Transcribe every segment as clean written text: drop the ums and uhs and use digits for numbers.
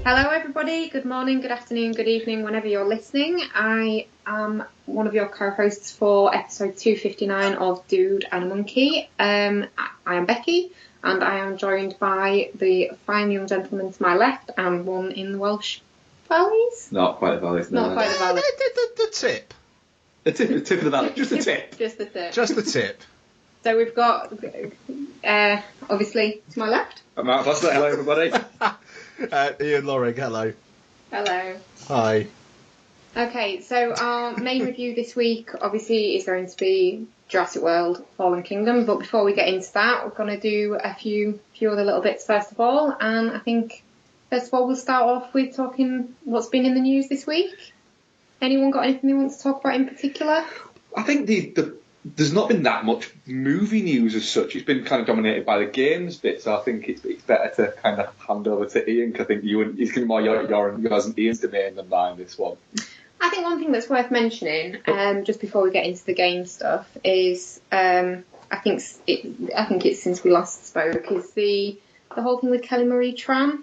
Hello everybody, good morning, good afternoon, good evening, whenever you're listening. I am one of your co-hosts for episode 259 of Dude and a Monkey. I am Becky, and I am joined by the fine young gentleman to my left and one in the Welsh valleys. Not quite the valleys, no. Not quite the valleys. The tip. The tip of the valley, just the tip. Just the tip. Just the tip. So we've got, obviously, to my left. I'm Mark Foster, hello everybody. Ian Loring, hello. Hello. Hi. Okay, so our main review this week obviously is going to be Jurassic World Fallen Kingdom, but before we get into that, we're going to do a few other little bits first of all, and I think first of all we'll start off with talking what's been in the news this week. Anyone got anything they want to talk about in particular? I think there's not been that much movie news as such. It's been kind of dominated by the games bit, so I think it's better to kind of hand over to Ian, because I think it's going to be more yours and Ian's domain than mine, this one. I think one thing that's worth mentioning, just before we get into the game stuff, is I think it's since we last spoke, is the whole thing with Kelly Marie Tran.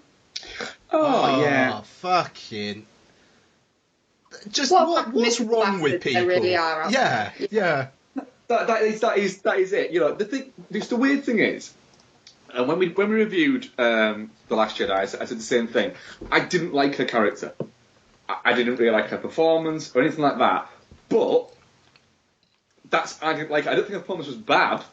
Oh yeah. Fucking. Just what's wrong with people? They really are. Yeah. That is it. You know, the weird thing is, when we reviewed The Last Jedi, I said the same thing. I didn't like her character. I didn't really like her performance or anything like that. But I didn't like. I don't think her performance was bad.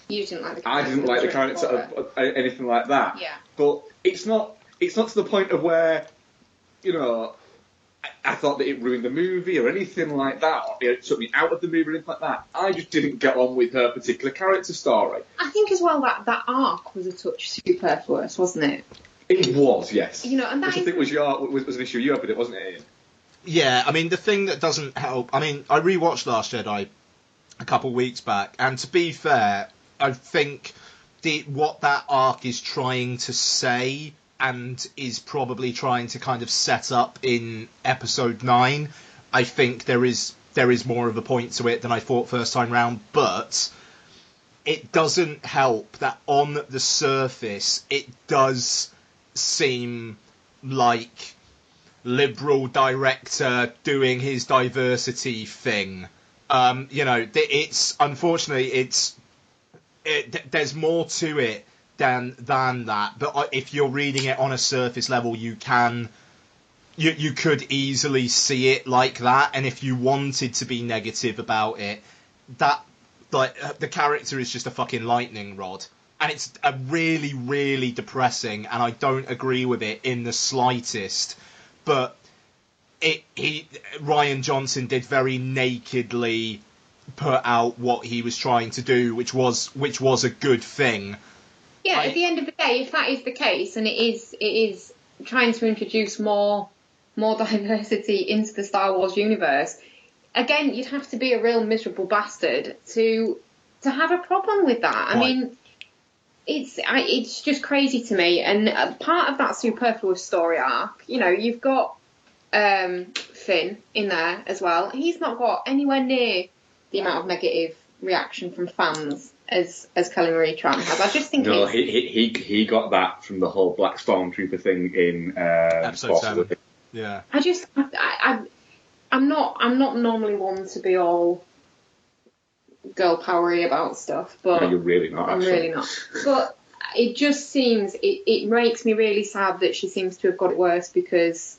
You didn't like the character. I didn't like the character of anything like that. Yeah. But it's not to the point of where, you know, I thought that it ruined the movie or anything like that, or it took me out of the movie or anything like that. I just didn't get on with her particular character story. I think as well that arc was a touch superfluous, wasn't it? It was, yes. You know, and that which I think was an issue you had with it, wasn't it, Ian? Yeah, I mean, the thing that doesn't help... I mean, I rewatched Last Jedi a couple of weeks back, and to be fair, I think what that arc is trying to say and is probably trying to kind of set up in episode 9, I think there is more of a point to it than I thought first time round, but it doesn't help that on the surface it does seem like liberal director doing his diversity thing. You know, unfortunately there's more to it than that, but if you're reading it on a surface level, you could easily see it like that, and if you wanted to be negative about it, that the character is just a fucking lightning rod, and it's a really, really depressing, and I don't agree with it in the slightest, but Rian Johnson did very nakedly put out what he was trying to do, which was a good thing. Yeah, at the end of the day, if that is the case, and it is trying to introduce more diversity into the Star Wars universe, again, you'd have to be a real miserable bastard to have a problem with that. I mean, it's just crazy to me. And part of that superfluous story arc, you know, you've got Finn in there as well. He's not got anywhere near the amount of negative reaction from fans as Kelly Marie Tran has. I just think he got that from the whole Black Stormtrooper thing in episode 7. Yeah. I'm not normally one to be all girl powery about stuff, but no, you're really not. I'm really not. But it just seems it makes me really sad that she seems to have got it worse because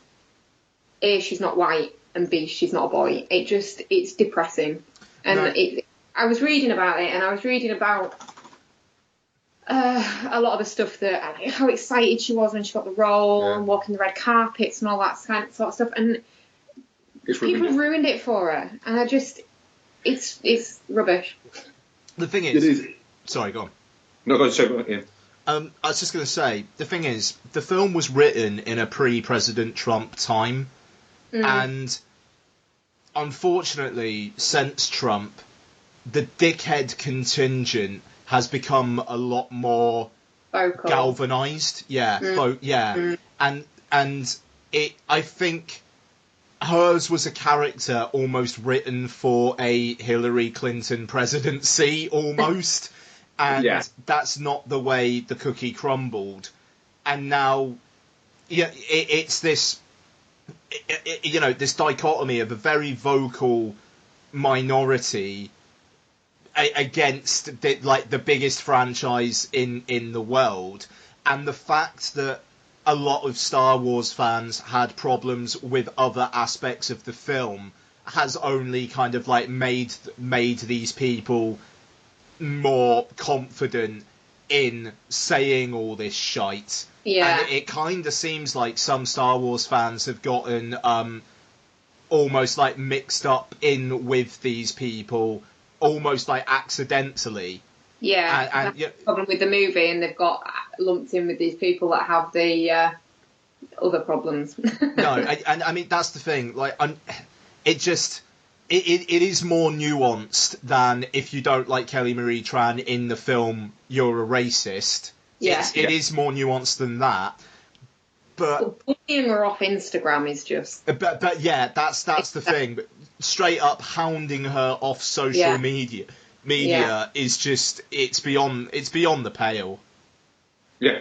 A, she's not white, and B, she's not a boy. It's depressing, and no. I was reading about it, and I was reading about a lot of the stuff how excited she was when she got the role and walking the red carpets and all that kind of sort of stuff, and people ruined it for her, and it's rubbish. The thing is, sorry, go on. No, go on, say it. I was just going to say, the thing is, the film was written in a pre-President Trump time, and unfortunately, since Trump, the dickhead contingent has become a lot more vocal, galvanized. And I think hers was a character almost written for a Hillary Clinton presidency, almost. And that's not the way the cookie crumbled. And now it's this, this dichotomy of a very vocal minority against the biggest franchise in the world, and the fact that a lot of Star Wars fans had problems with other aspects of the film has only kind of made these people more confident in saying all this shite. Yeah. And it kind of seems like some Star Wars fans have gotten almost mixed up in with these people, almost accidentally. Yeah, And that's the problem with the movie, and they've got lumped in with these people that have the other problems. No, and I mean that's the thing. It is more nuanced than if you don't like Kelly Marie Tran in the film, you're a racist. Yeah. It is more nuanced than that. But bullying her off Instagram is just. But yeah, that's the thing. But straight up hounding her off social media is just it's beyond the pale. Yeah.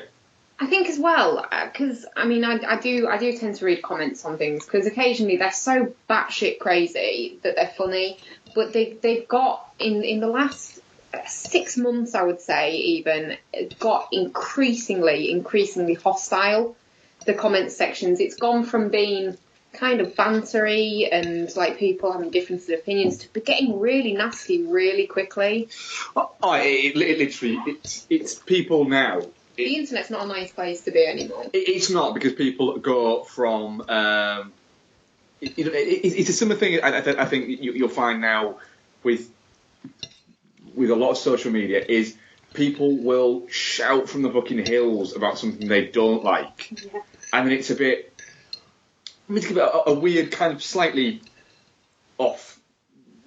I think as well, because I mean, I do tend to read comments on things because occasionally they're so batshit crazy that they're funny, but they've got in the last 6 months, I would say, even got increasingly hostile. The comment sections, it's gone from being kind of bantery and people having different opinions to getting really nasty really quickly. It's people now. The internet's not a nice place to be anymore. It's not, because people go from it's a similar thing. I think you'll find now with a lot of social media is people will shout from the fucking hills about something they don't like, and then it's a bit. Let me give it a weird kind of slightly off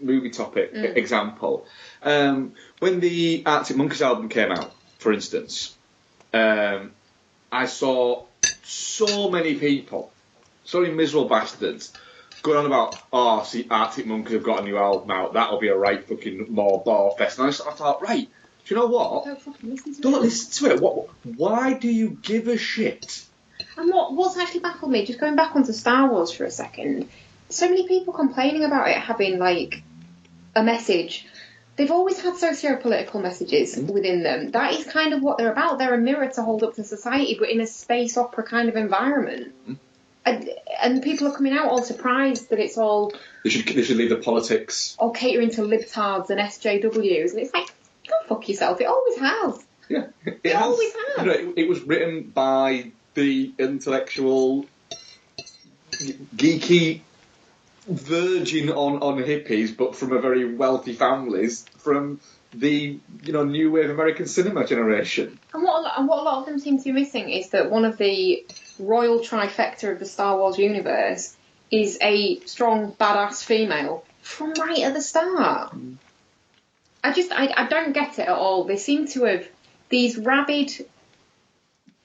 movie topic example. When the Arctic Monkeys album came out, for instance. I saw so many people, so many miserable bastards, going on about, see, Arctic Monkeys have got a new album out, that'll be a right fucking more ball fest. And I thought, right, do you know what? Don't listen to it. Why do you give a shit? And what's actually baffled me, just going back onto Star Wars for a second, so many people complaining about it having, a message. They've always had socio-political messages within them. That is kind of what they're about. They're a mirror to hold up to society, but in a space opera kind of environment. And people are coming out all surprised that it's all... They should leave the politics. All catering to libtards and SJWs. And it's go fuck yourself. It always has. Yeah. It always has. It was written by the intellectual, geeky... verging on hippies, but from a very wealthy families, from the new wave American cinema generation. And what a lot of them seem to be missing is that one of the royal trifecta of the Star Wars universe is a strong, badass female from right at the start. I don't get it at all. They seem to have these rabid,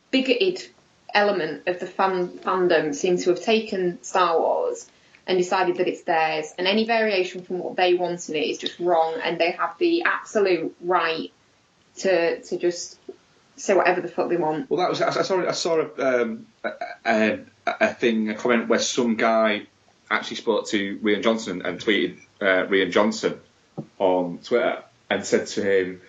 bigoted element of the fandom seem to have taken Star Wars and decided that it's theirs, and any variation from what they want in it is just wrong, and they have the absolute right to just say whatever the fuck they want. Well, I saw a comment where some guy actually spoke to Rian Johnson and tweeted Rian Johnson on Twitter and said to him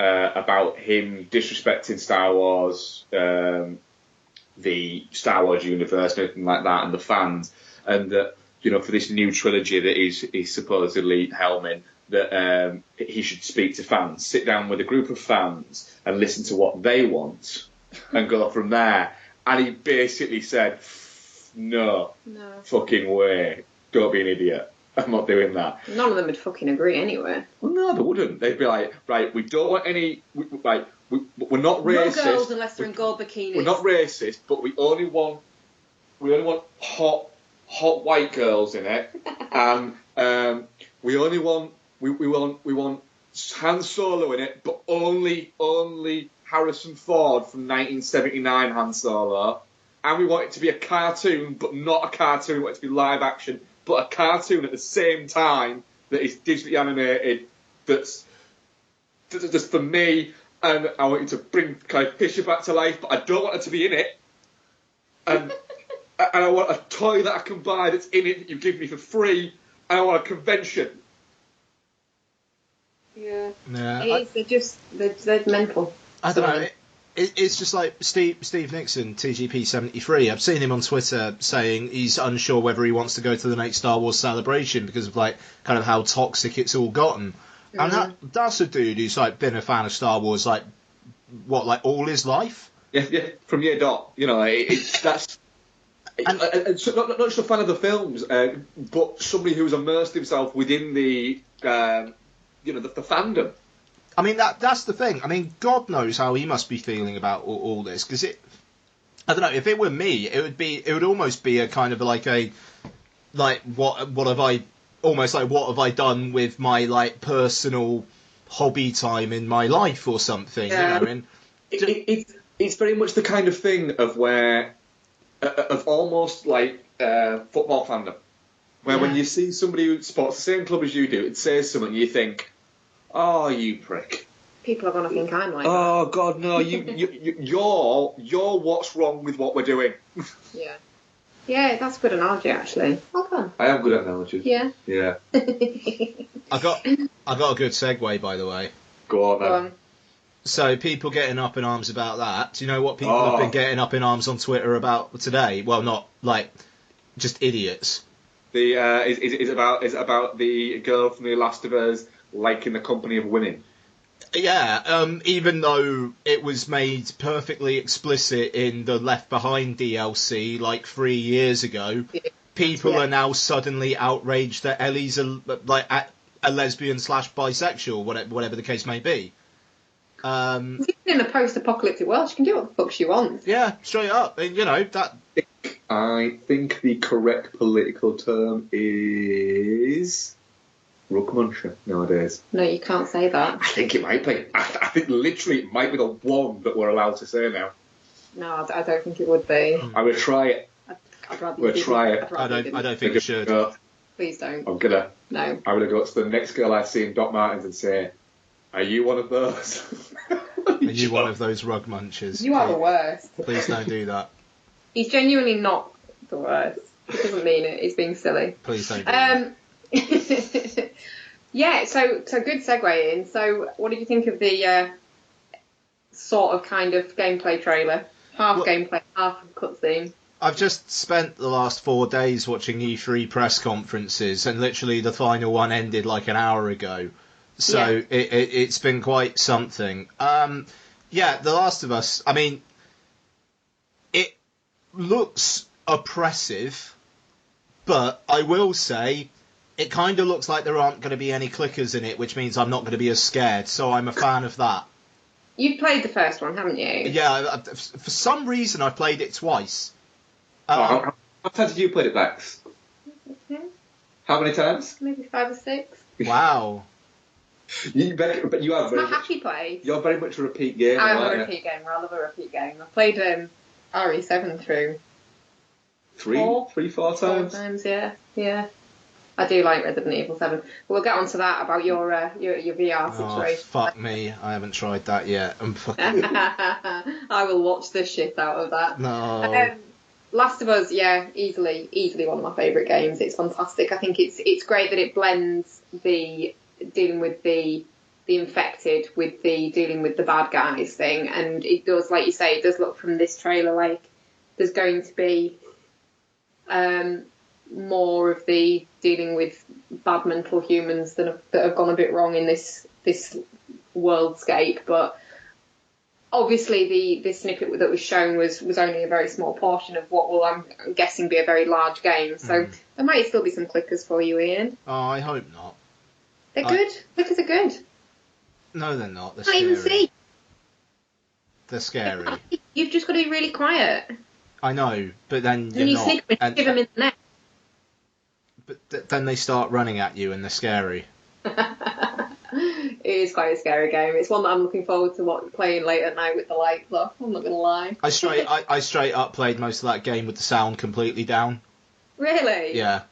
about him disrespecting Star Wars, the Star Wars universe, and everything like that, and the fans, and that. For this new trilogy that he's supposedly helming, that he should speak to fans, sit down with a group of fans and listen to what they want and go from there. And he basically said, no fucking way, don't be an idiot. I'm not doing that. None of them would fucking agree anyway. Well, no, they wouldn't. They'd be like, right, we don't want any... we're not racist. No girls unless they're in gold bikinis. We're not racist, but we only want hot white girls in it, and we want Han Solo in it, but only Harrison Ford from 1979 Han Solo, and we want it to be a cartoon, but not a cartoon. We want it to be live action, but a cartoon at the same time that is digitally animated. That's for me, and I want you to bring Carrie Fisher back to life, but I don't want her to be in it. and I want a toy that I can buy that's in it that you give me for free, and I want a convention. Yeah. Yeah, They're mental. I don't know. It's just like Steve Nixon, TGP 73. I've seen him on Twitter saying he's unsure whether he wants to go to the next Star Wars celebration because of like kind of how toxic it's all gotten. And that's a dude who's like been a fan of Star Wars like all his life. Yeah, from year dot. You know, that's. And so not just a fan of the films, but somebody who's immersed himself within the the fandom. I mean, that's the thing. I mean, God knows how he must be feeling about all this, because I don't know, if it were me, it would almost be a kind of what have I done with my like personal hobby time in my life or something, yeah. You know? And it's very much the kind of thing of where of almost like football fandom, where when you see somebody who supports the same club as you do, it says something, you think, oh, you prick. People are going to think I'm like oh, God, no, you're what's wrong with what we're doing. Yeah. Yeah, that's a good analogy, actually. Well done. I am good at analogies. Yeah. Yeah. I got a good segue, by the way. Go on. So people getting up in arms about that. Do you know what people have been getting up in arms on Twitter about today? Well, not like just idiots. Is it about the girl from The Last of Us liking the company of women? Yeah, even though it was made perfectly explicit in the Left Behind DLC like 3 years ago, people are now suddenly outraged that Ellie's a lesbian / bisexual, whatever the case may be. In a post-apocalyptic world, she can do what the fuck she wants. Yeah, straight up. And, that... I think the correct political term is rug muncher nowadays. No, you can't say that. I think it might be. I think literally it might be the one that we're allowed to say now. No, I don't think it would be. I would try it. I'd rather we'll try it. I don't think you should. Please don't. I'm gonna. No. I'm gonna go to the next girl I see in Doc Martens and say, "Are you one of those? Are you one of those rug munchers? You are the worst. Please don't do that. He's genuinely not the worst. He doesn't mean it. He's being silly. Please don't do that. Yeah, so good segue in. So what did you think of the sort of kind of gameplay trailer? Gameplay, half cutscene. I've just spent the last 4 days watching E3 press conferences, and literally the final one ended like an hour ago. So it's been quite something. The Last of Us, I mean, it looks oppressive, but I will say it kind of looks like there aren't going to be any clickers in it, which means I'm not going to be as scared, so I'm a fan of that. You've played the first one, haven't you? Yeah, for some reason I've played it twice. How times have you played it, Bex? How many times? Maybe 5 or 6. Wow. But you have it's my happy place. You're very much a repeat gamer. I'm a repeat gamer. I love a repeat game. I played RE7 through 4 times. 4 times, yeah. I do like Resident Evil 7. But we'll get on to that about your VR situation. Oh, fuck me. I haven't tried that yet. I will watch the shit out of that. No. Last of Us, easily one of my favourite games. It's fantastic. I think it's great that it blends the dealing with the infected with the dealing with the bad guys thing, and it does, like you say, it does look from this trailer like there's going to be more of the dealing with bad mental humans that have gone a bit wrong in this worldscape. But obviously the snippet that was shown was only a very small portion of what will, I'm guessing, be a very large game. So there might still be some clickers for you, Ian. Oh, I hope not. They're good. Clickers are good. No, they're not. They're Can't scary. even see. They're scary. You've just got to be really quiet. I know, but then you're not. Sneak and give them in the neck. But then they start running at you and they're scary. It is quite a scary game. It's one that I'm looking forward to playing late at night with the lights off. I'm not going to lie. I straight up played most of that game with the sound completely down. Really? Yeah.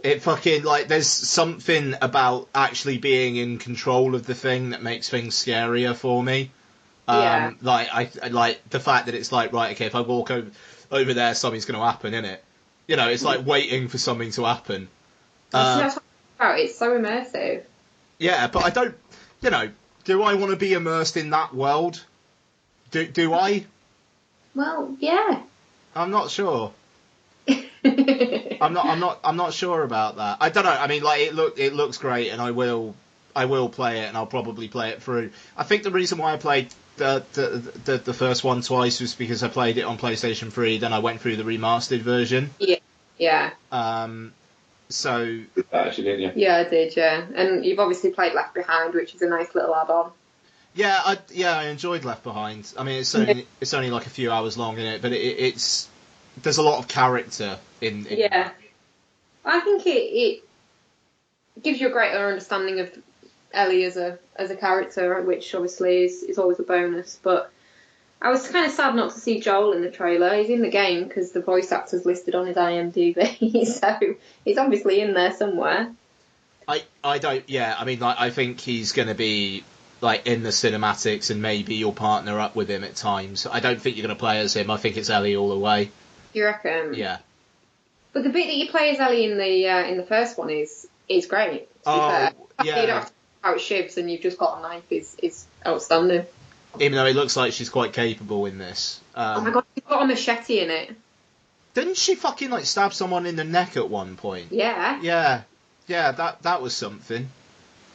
It fucking, there's something about actually being in control of the thing that makes things scarier for me. Yeah. Like the fact that it's like, right, okay, if I walk over there, something's going to happen, innit? You know, it's like waiting for something to happen. That's what I'm about. It's so immersive. Yeah, but I don't, you know, do I want to be immersed in that world? Do I? Well, yeah. I'm not sure. I'm not sure about that. I don't know. I mean, like it looks great, and I will play it, and I'll probably play it through. I think the reason why I played the first one twice was because I played it on PlayStation 3, then I went through the remastered version. Yeah. So. Actually, didn't you? Yeah, I did. Yeah, and you've obviously played Left Behind, which is a nice little add-on. Yeah, I enjoyed Left Behind. I mean, it's only like a few hours long in it, but it's there's a lot of character in Yeah. I think it gives you a greater understanding of Ellie as a character, which obviously is always a bonus. But I was kind of sad not to see Joel in the trailer. He's in the game because the voice actor's listed on his IMDb, so he's obviously in there somewhere. I don't. Yeah, I mean, like, I think he's going to be like in the cinematics, and maybe you'll partner up with him at times. I don't think you're going to play as him. I think it's Ellie all the way. Do you reckon? Yeah. But the bit that you play as Ellie in the first one is great. To be fair. Yeah. You don't have to out shivs and you've just got a knife is outstanding. Even though it looks like she's quite capable in this. Oh my god, she's got a machete in it. Didn't she fucking like stab someone in the neck at one point? Yeah. Yeah, that was something.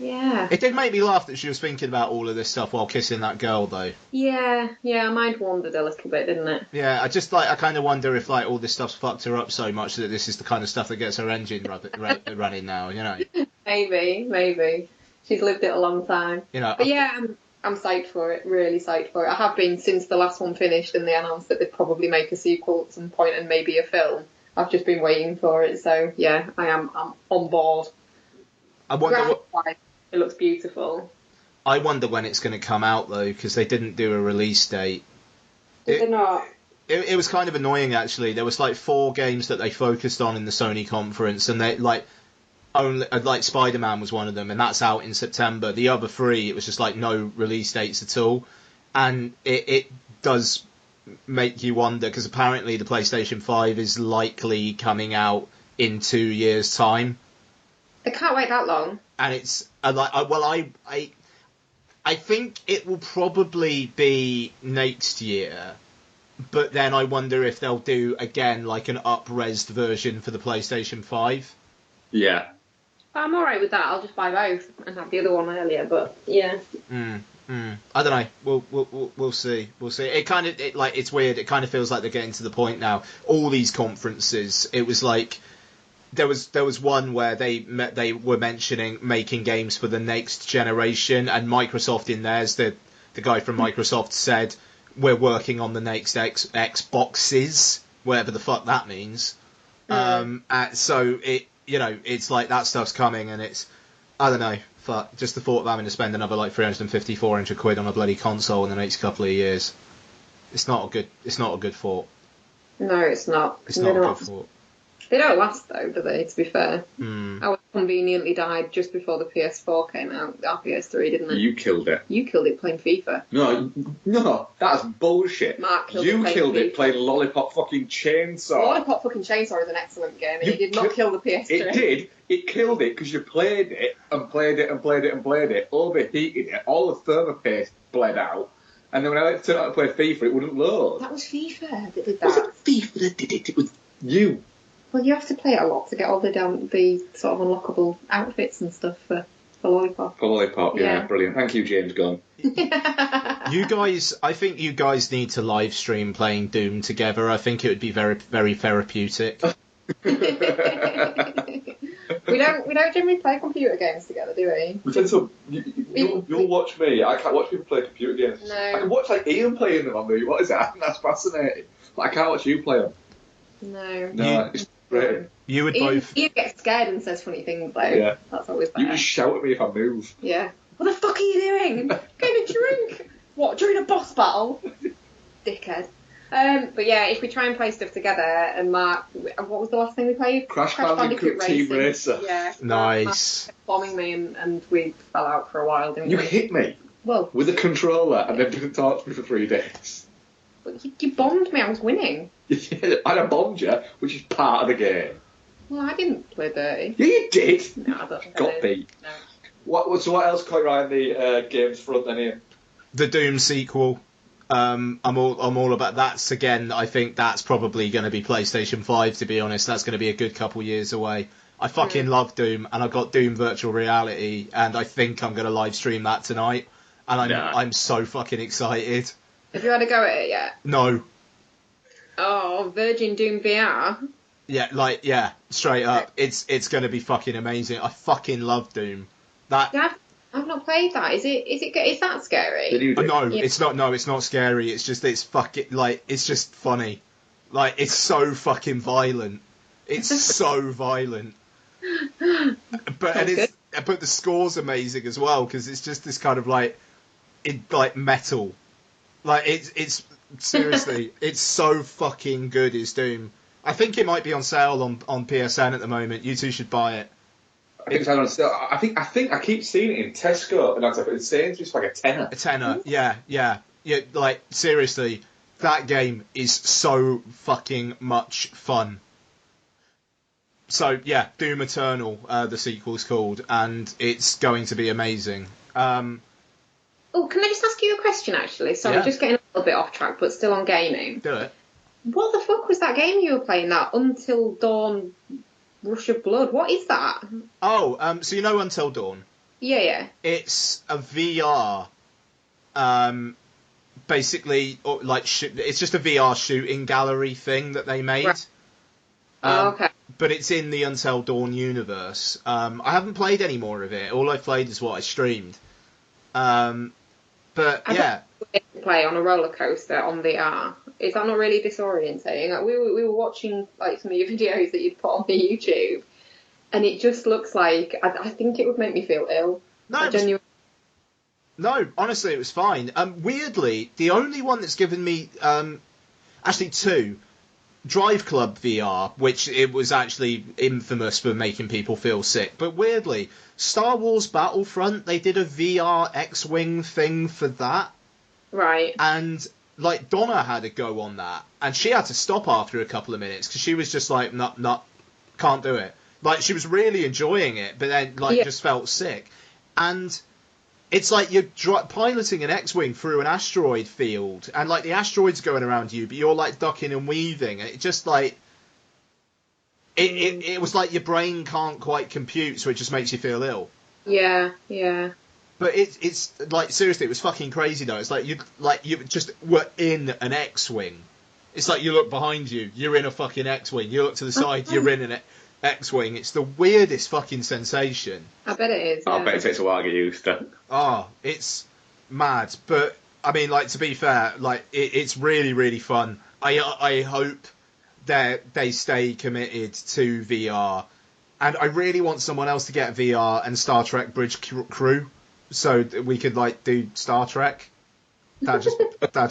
Yeah. It did make me laugh that she was thinking about all of this stuff while kissing that girl, though. Yeah, my mind wandered a little bit, didn't it? Yeah, I kind of wonder if like all this stuff's fucked her up so much that this is the kind of stuff that gets her engine running now, you know? Maybe. She's lived it a long time. You know. But yeah, I'm psyched for it, really psyched for it. I have been since the last one finished and they announced that they'd probably make a sequel at some point and maybe a film. I've just been waiting for it, so yeah, I'm on board. I wonder it looks beautiful. I wonder when it's going to come out, though, because they didn't do a release date. Did they not? It was kind of annoying, actually. There was like 4 games that they focused on in the Sony conference, and they only Spider-Man was one of them, and that's out in September. The other 3, it was just like no release dates at all, and it does make you wonder, because apparently the PlayStation 5 is likely coming out in 2 years' time. I can't wait that long. And it's I think it will probably be next year, but then I wonder if they'll do again like an up-resed version for the PlayStation 5. Yeah. I'm alright with that. I'll just buy both and have the other one earlier. But yeah. I don't know. We'll see. We'll see. It's weird. It kind of feels like they're getting to the point now. All these conferences, it was like. There was one where they were mentioning making games for the next generation, and Microsoft in theirs, the guy from Microsoft said, we're working on the next Xboxes, whatever the fuck that means. So it's like that stuff's coming, and it's, I don't know, fuck, just the thought of having to spend another like 350, 400 quid on a bloody console in the next couple of years. It's not a good thought. No, it's not. It's not a good thought. They don't last though, do they, to be fair? Ours conveniently died just before the PS4 came out, our PS3, didn't it? You killed it. You killed it playing FIFA. No, that's bullshit. Mark killed you it killed FIFA. it playing Lollipop fucking Chainsaw. Lollipop fucking Chainsaw is an excellent game, and it did not kill the PS3. It did. It killed it because you played it and played it and played it and played it, overheated it, all the thermal paste bled out, and then when I turned out to play FIFA, it wouldn't load. That was FIFA that did that. It wasn't FIFA that did it, it was you. Well, you have to play it a lot to get all the sort of unlockable outfits and stuff for Lollipop. For Lollipop, yeah, brilliant. Thank you, James Gunn. I think you guys need to live stream playing Doom together. I think it would be very, very therapeutic. We don't generally play computer games together, do we? We tend to. You'll watch me. I can't watch people play computer games. No. I can watch like Ian playing them on me. What is that? I think that's fascinating. But I can't watch you play them. No. It's great. You would Ian both. gets scared and says funny things though. Yeah. That's always better. You just shout at me if I move. Yeah. What the fuck are you doing? Getting a drink. What, during a boss battle? Dickhead. But yeah, if we try and play stuff together, and Mark, what was the last thing we played? Crash Bandicoot Team Racer. Yeah. Nice. Mark kept bombing me and we fell out for a while, didn't we? You hit me. Well, with a controller and then didn't talk to me for 3 days. you bombed me. I was winning. Yeah, and I bombed you, which is part of the game. Well, I didn't play dirty. Yeah, you did. No, I don't think I Got did. beat. No. So what else caught your eye on the games front then here? The Doom sequel. I'm all about that. Again, I think that's probably going to be PlayStation 5, to be honest. That's going to be a good couple years away. I fucking love Doom, and I've got Doom Virtual Reality, and I think I'm going to live stream that tonight. And I'm so fucking excited. Have you had a go at it yet? No. Oh, Virgin Doom VR. Yeah, straight up. It's going to be fucking amazing. I fucking love Doom. Yeah, I've not played that. Is that scary? No, yeah. It's not. No, it's not scary. It's fucking it's just funny. Like, it's so fucking violent. It's so violent. But the score's amazing as well, because it's just this kind of metal. Like, it's seriously, it's so fucking good. Is Doom? I think it might be on sale on PSN at the moment. You two should buy it. I think it's on sale. I think I keep seeing it in Tesco, and that's it's saying it's like a tenner. A tenner, yeah. Like, seriously, that game is so fucking much fun. So yeah, Doom Eternal, the sequel's called, and it's going to be amazing. Oh, can I just ask you a question, actually? Sorry, Yeah. just getting a little bit off track, but still on gaming. Do it. What the fuck was that game you were playing, that Until Dawn Rush of Blood? What is that? Oh, so you know Until Dawn? Yeah. It's a VR, basically, it's just a VR shooting gallery thing that they made. Right. Okay. But it's in the Until Dawn universe. I haven't played any more of it. All I've played is what I streamed. But yeah. Play on a roller coaster on VR. Is that not really disorientating? Like, we were watching some of your videos that you'd put on the YouTube, and it just looks like I think it would make me feel ill. No, honestly, it was fine. Weirdly, the only one that's given me actually two. Drive Club VR, which it was actually infamous for making people feel sick. But weirdly, Star Wars Battlefront, they did a VR X-Wing thing for that. Right. And, Donna had a go on that. And she had to stop after a couple of minutes, because she was just like, no, can't do it. She was really enjoying it, but then, just felt sick. And it's like you're piloting an X-Wing through an asteroid field, and, the asteroid's going around you, but you're, ducking and weaving. It just, it was like your brain can't quite compute, so it just makes you feel ill. Yeah. But it's seriously, it was fucking crazy though. It's you just were in an X-Wing. It's like you look behind you, you're in a fucking X-Wing. You look to the side, you're in an X-Wing. It's the weirdest fucking sensation. I bet it is. I bet it takes a while to get used to. Oh, it's mad. But I mean, to be fair, it's really, really fun. I hope that they stay committed to VR, and I really want someone else to get VR and Star Trek Bridge Crew, so that we could do Star Trek. That'd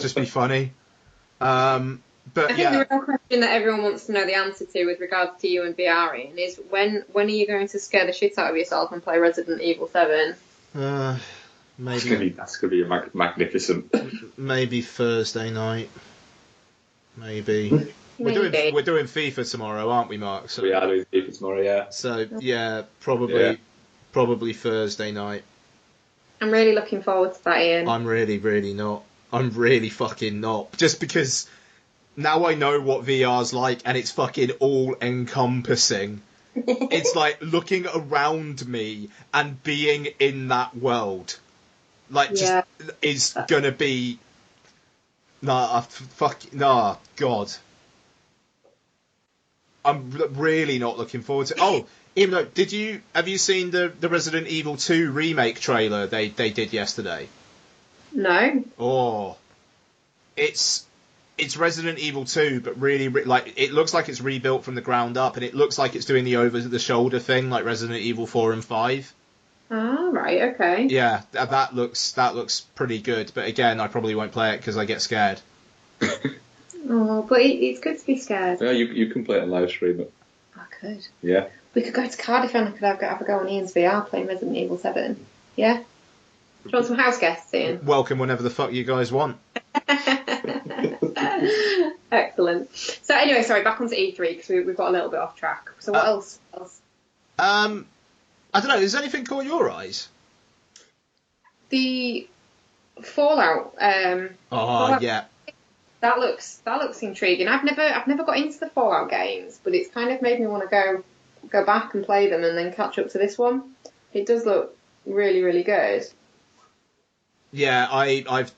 just be funny. But I think the real question that everyone wants to know the answer to with regards to you and VR, Ian, is when are you going to scare the shit out of yourself and play Resident Evil 7? Maybe that's gonna be magnificent. Maybe Thursday night. Maybe. We're doing FIFA tomorrow, aren't we, Mark? So, we are doing FIFA tomorrow, yeah. So yeah, probably Thursday night. I'm really looking forward to that, Ian. I'm really, really not. I'm really fucking not. Just because now I know what VR's like, and it's fucking all-encompassing. It's like looking around me and being in that world. Is gonna be... God. I'm really not looking forward to... Oh, even though, have you seen the Resident Evil 2 remake trailer they did yesterday? No. Oh. It's Resident Evil 2, but really, it looks like it's rebuilt from the ground up, and it looks like it's doing the over-the-shoulder thing, like Resident Evil 4 and 5. Oh, right, okay. Yeah, that looks pretty good, but again, I probably won't play it because I get scared. Oh, but it's good to be scared. Yeah, you can play it and live stream it. I could. Yeah. We could go to Cardiff and I could have a go on Ian's VR playing Resident Evil 7. Yeah? Do you want some house guests, Ian? Welcome whenever the fuck you guys want. Excellent. So anyway, sorry, back onto E3 because we've got a little bit off track. So what else? I don't know. Has anything caught your eyes? The Fallout. Fallout, yeah. That looks intriguing. I've never got into the Fallout games, but it's kind of made me want to go back and play them and then catch up to this one. It does look really, really good. Yeah, I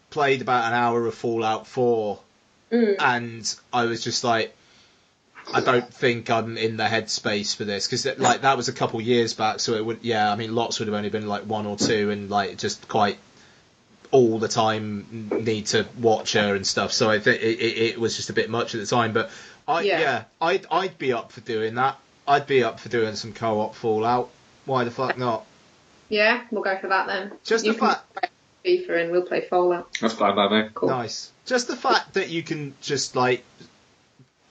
played about an hour of Fallout 4, and I was just like, I don't think I'm in the headspace for this, because like that was a couple years back, so it would, yeah, I mean, lots would have only been like 1 or 2, and like just quite all the time need to watch her and stuff. So I think it was just a bit much at the time, but I'd be up for doing that. I'd be up for doing some co-op Fallout. Why the fuck not? Yeah, we'll go for that then. Just you the fact. FIFA and we'll play Fallout. That's fine by me. Cool. Nice. Just the fact that you can just like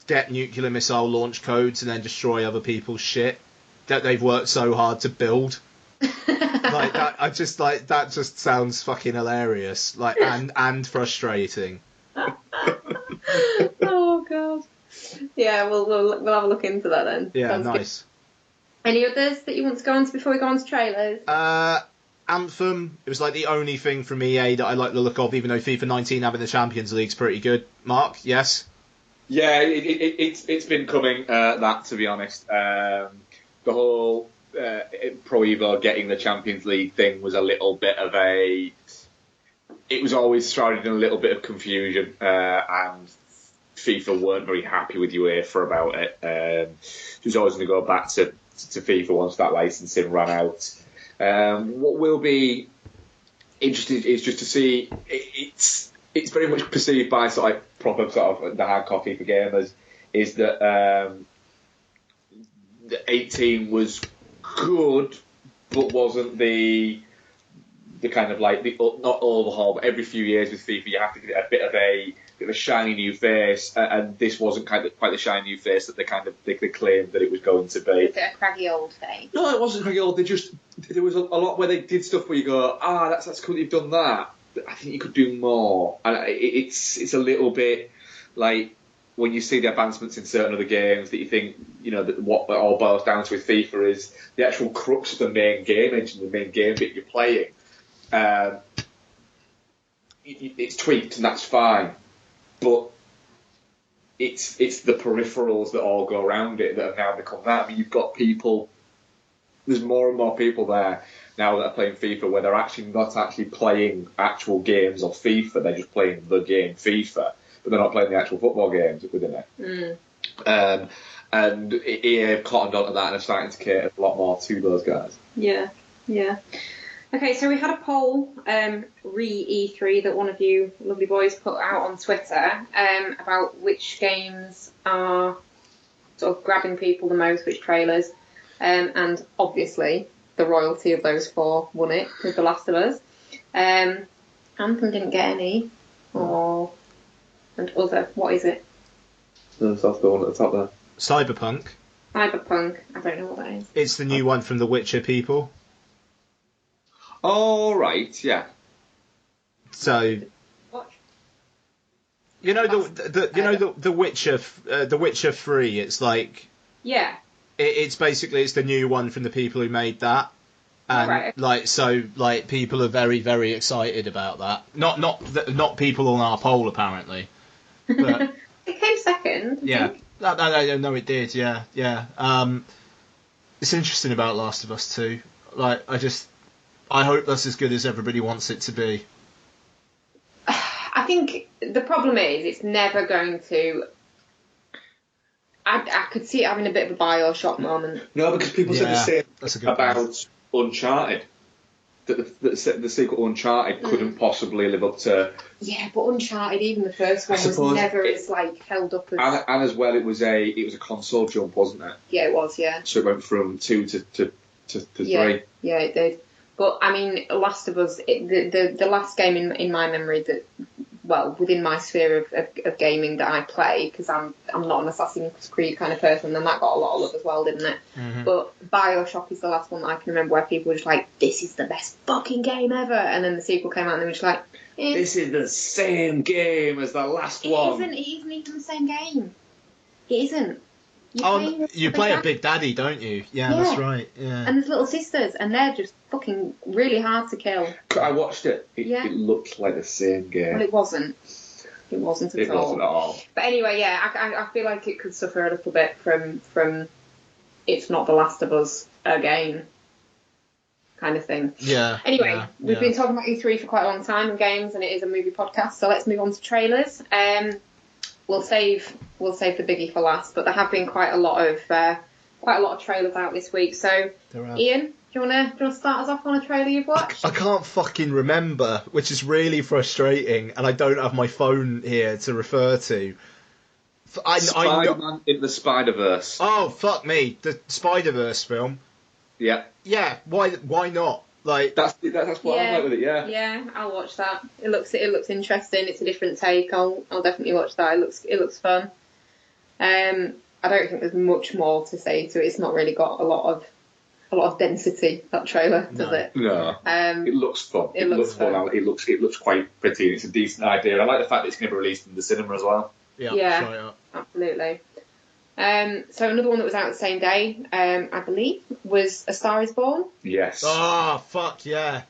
get nuclear missile launch codes and then destroy other people's shit that they've worked so hard to build. Like that, that just sounds fucking hilarious. Like and frustrating. Oh god. Yeah, we'll have a look into that then. Yeah, Sounds nice. Good. Any others that you want to go on to before we go on to trailers? Anthem. It was like the only thing from EA that I like the look of, even though FIFA 19 having the Champions League's pretty good. Mark, yes. Yeah, it's been coming. That, to be honest, the whole Pro Evo getting the Champions League thing was a little bit of a. It was always shrouded in a little bit of confusion, and FIFA weren't very happy with UEFA about it. She was always going to go back to FIFA once that licensing ran out. What will be interesting is just to see it's very much perceived by sort of proper sort of the hardcore FIFA gamers is that the 18 was good but wasn't the kind of like the not overhaul, but every few years with FIFA you have to get a bit of a shiny new face, and this wasn't quite the shiny new face that they claimed that it was going to be. Was it a craggy old face? No, it wasn't craggy old. There was a lot where they did stuff where you go, that's cool, you've done that. I think you could do more, and it's a little bit like when you see the advancements in certain other games that you think, that what it all boils down to with FIFA is the actual crux of the main game engine, the main game bit you're playing. It's tweaked and that's fine. But it's the peripherals that all go around it that have now become that. I mean, you've got people. There's more and more people there now that are playing FIFA where they're actually not actually playing actual games of FIFA. They're just playing the game FIFA, but they're not playing the actual football games within it. And EA have cottoned onto that and are starting to cater a lot more to those guys. Yeah. Okay, so we had a poll, re-E3, that one of you lovely boys put out on Twitter about which games are sort of grabbing people the most, which trailers, and obviously the royalty of those 4 won it with The Last of Us. Anthem didn't get any, and other, what is it? No, that's the one at the top there. Cyberpunk. I don't know what that is. It's the new one from the Witcher people. Oh, right, yeah. So, What? the Witcher 3. It's like Yeah. it's basically the new one from the people who made that, and right. people are very, very excited about that. Not people on our poll apparently. But It came second. I think. No, it did. Yeah. It's interesting about Last of Us 2. I hope that's as good as everybody wants it to be. I think the problem is it's never going to. I could see it having a bit of a Bioshock moment. No, because people said the same about point. Uncharted. That the sequel Uncharted couldn't possibly live up to. Yeah, but Uncharted, even the first one, was never as held up as. And as well, it was a console jump, wasn't it? Yeah, it was. Yeah. So it went from 2 to 3. Yeah, it did. But I mean, Last of Us, the last game in my memory that within my sphere of gaming that I play, because I'm not an Assassin's Creed kind of person, and that got a lot of love as well, didn't it? Mm-hmm. But BioShock is the last one that I can remember where people were just like, this is the best fucking game ever, and then the sequel came out and they were just like, This is the same game as the last one. It isn't even the same game. It isn't. You play a Big Daddy, don't you? Yeah, that's right. Yeah. And there's little sisters, and they're just fucking really hard to kill. I watched it. It looked like the same game. Well, it wasn't. It wasn't at all. It wasn't at all. But anyway, yeah, I feel like it could suffer a little bit from it's not The Last of Us again kind of thing. Yeah. Anyway, we've been talking about E3 for quite a long time and games, and it is a movie podcast, so let's move on to trailers. We'll save the biggie for last, but there have been quite a lot of trailers out this week. So, Ian, do you wanna start us off on a trailer you've watched? I can't fucking remember, which is really frustrating, and I don't have my phone here to refer to. Spider-Man in the Spider-Verse. Oh, fuck me, the Spider-Verse film. Yeah. Yeah. Why not? Like that's what I'm like with it. Yeah. Yeah, I'll watch that. It looks interesting. It's a different take. I'll definitely watch that. It looks fun. I don't think there's much more to say to it. It's not really got a lot of density, that trailer, does it? No. It looks fun. It looks fun. It looks quite pretty, and it's a decent idea. I like the fact that it's going to be released in the cinema as well. Yeah, absolutely. So another one that was out the same day, I believe, was A Star Is Born. Yes. Oh, fuck yeah.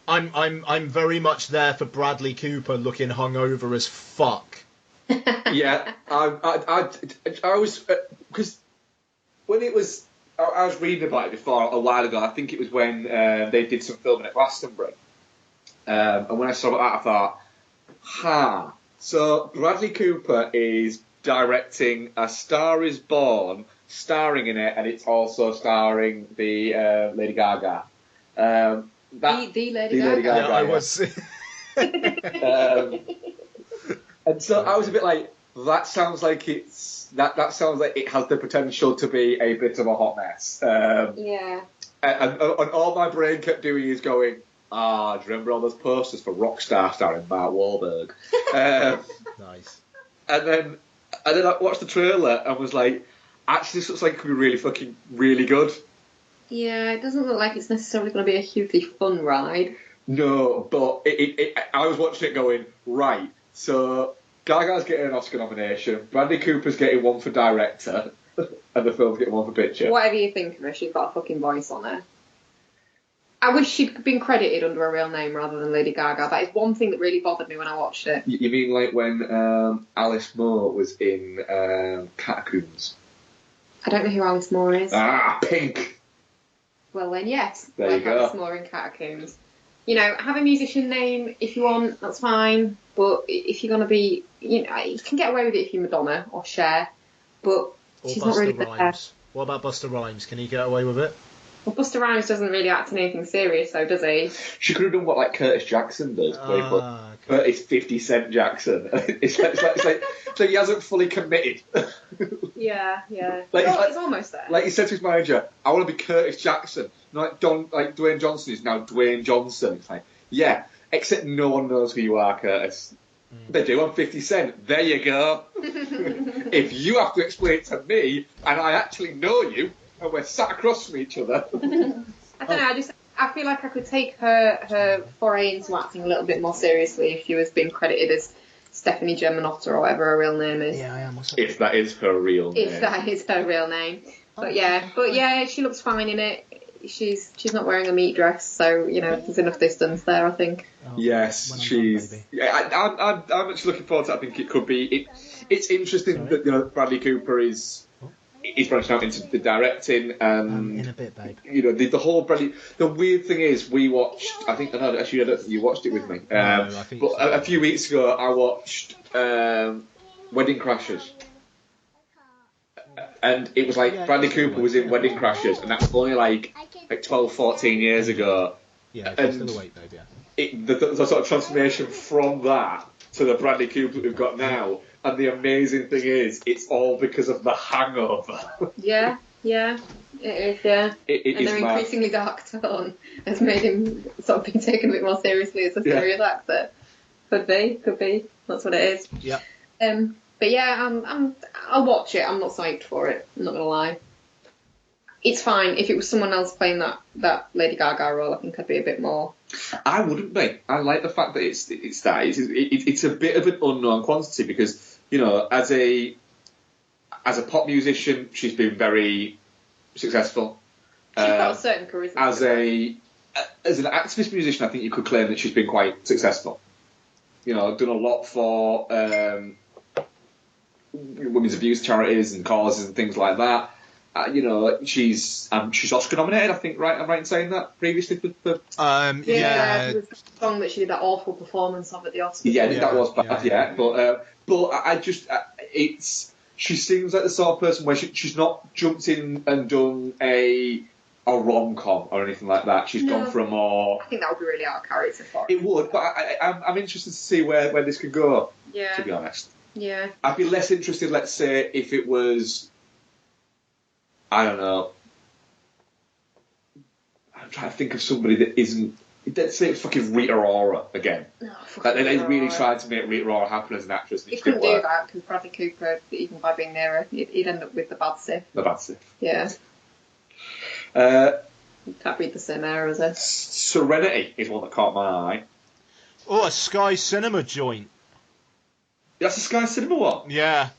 I'm very much there for Bradley Cooper looking hungover as fuck. Yeah, I was, because when it was, I was reading about it before a while ago. I think it was when they did some filming at Glastonbury, and when I saw that, I thought, so Bradley Cooper is directing A Star Is Born, starring in it, and it's also starring the Lady Gaga. The Lady Gaga. Yeah, I was. And so I was a bit like, that sounds like that sounds like it has the potential to be a bit of a hot mess. Yeah. And all my brain kept doing is going, do you remember all those posters for Rockstar starring Mark Wahlberg? Nice. And then I watched the trailer and was like, actually, this looks like it could be really good. Yeah, it doesn't look like it's necessarily going to be a hugely fun ride. No, but I was watching it going, right, so Gaga's getting an Oscar nomination, Bradley Cooper's getting one for director, and the film's getting one for picture. Whatever you think of her, she's got a fucking voice on her. I wish she'd been credited under a real name rather than Lady Gaga. That is one thing that really bothered me when I watched it. You mean like when Alice Moore was in Catacombs? I don't know who Alice Moore is. Pink! Well then, yes. There you go. Alice Moore in Catacombs. You know, have a musician name if you want, that's fine. But if you're going to be, you can get away with it if you're Madonna or Cher. But she's Busta not really Rhymes. What about Busta Rhymes? Can he get away with it? Well, Busta Rhymes doesn't really act in anything serious, though, does he? She could have done what like Curtis Jackson does. Okay. Curtis 50 Cent Jackson. it's like so he hasn't fully committed. Yeah. It's almost there. Like he said to his manager, I want to be Curtis Jackson. Like Dwayne Johnson is now Dwayne Johnson. It's like, yeah, except no one knows who you are, Curtis. They do, I'm 50 Cent. There you go. If you have to explain it to me, and I actually know you, and we're sat across from each other. I don't know, I feel like I could take her foray into acting a little bit more seriously if she was being credited as Stephanie Germanotta or whatever her real name is. Yeah, I am. If that is her real name. If that is her real name. But yeah, she looks fine in it. She's not wearing a meat dress, so there's enough distance there, I think. Yes, she's. I'm actually looking forward to it. I think it could be. It's interesting that Bradley Cooper is branching out into the directing. In a bit, babe. The whole Bradley. The weird thing is, we watched. I don't think you watched it with me. No, I think so. A few weeks ago, I watched Wedding Crashers. And it was like Bradley Cooper was in Wedding Crashers, and that's only like 12, 14 years ago. Yeah, and still awake, babe, yeah. The sort of transformation from that to the Bradley Cooper that we've got now, and the amazing thing is, it's all because of The Hangover. Yeah, it is, yeah. And their increasingly dark tone has made him sort of be taken a bit more seriously as a serious actor. Could be. That's what it is. Yeah. But yeah, I'll watch it. I'm not psyched for it. I'm not gonna lie. It's fine. If it was someone else playing that Lady Gaga role, I think I'd be a bit more. I wouldn't be. I like the fact that it's that. It's a bit of an unknown quantity because, you know, as a pop musician, she's been very successful. She's got a certain charisma. As an activist musician, I think you could claim that she's been quite successful. You know, done a lot for women's abuse charities and causes and things like that. You know, she's Oscar nominated, I think, right? I'm right in saying that previously for yeah. There was a song that she did that awful performance of at the Oscars. Yeah, I think that was bad. Yeah. But I just she seems like the sort of person where she's not jumped in and done a rom-com or anything like that. She's gone for a more. I think that would be really out of character for her. It would, but I'm interested to see where this could go. Yeah. To be honest. Yeah. I'd be less interested, let's say, if it was. I don't know. I'm trying to think of somebody that isn't. Let's say it's fucking Rita Ora again. They really tried to make Rita Ora happen as an actress. You couldn't do that because Bradley Cooper, even by being near her, he'd end up with the bad sip. The bad sip. Yeah. Can't read the same era as us. Serenity is one that caught my eye. Oh, a Sky Cinema joint. That's a Sky Cinema one? Yeah.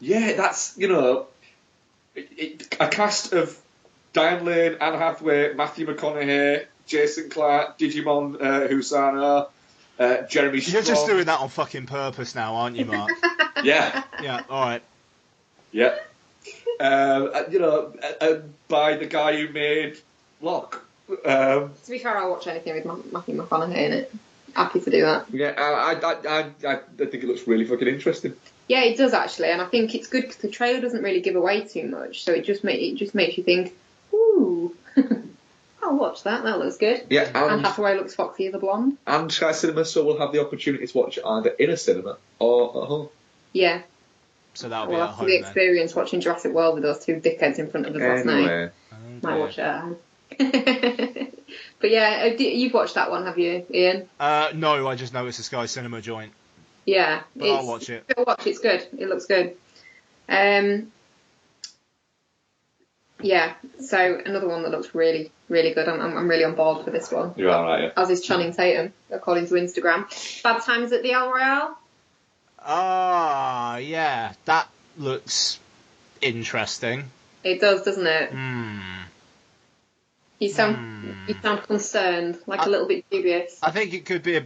Yeah, that's, you know, a cast of Diane Lane, Anne Hathaway, Matthew McConaughey, Jason Clarke, Digimon Husano, Jeremy Strong. You're just doing that on fucking purpose now, aren't you, Mark? Yeah. Yeah, alright. Yeah. You know, by the guy who made Locke. To be fair, I'll watch anything with Matthew McConaughey in it. Happy to do that. Yeah, I think it looks really fucking interesting. Yeah, it does actually, and I think it's good because the trailer doesn't really give away too much, so it just makes you think, ooh, I'll watch that. That looks good. Yeah, and Hathaway looks foxy as a blonde. And Sky Cinema, so we'll have the opportunity to watch it either in a cinema or at home. Yeah. So that'll be we'll at have home the then. experience watching Jurassic World with those two dickheads in front of us last night. Okay. Might watch it at home. But yeah, you've watched that one, have you, Ian? No, I just know it's a Sky Cinema joint. Yeah. But I'll watch it. It's good. It looks good. Yeah, so another one that looks really, really good. I'm really on board for this one. You are, right, yeah. As is Channing Tatum, according to Instagram. Bad Times at the El Royale? Ah, yeah. That looks interesting. It does, doesn't it? You sound concerned, like a little bit dubious. I think it could be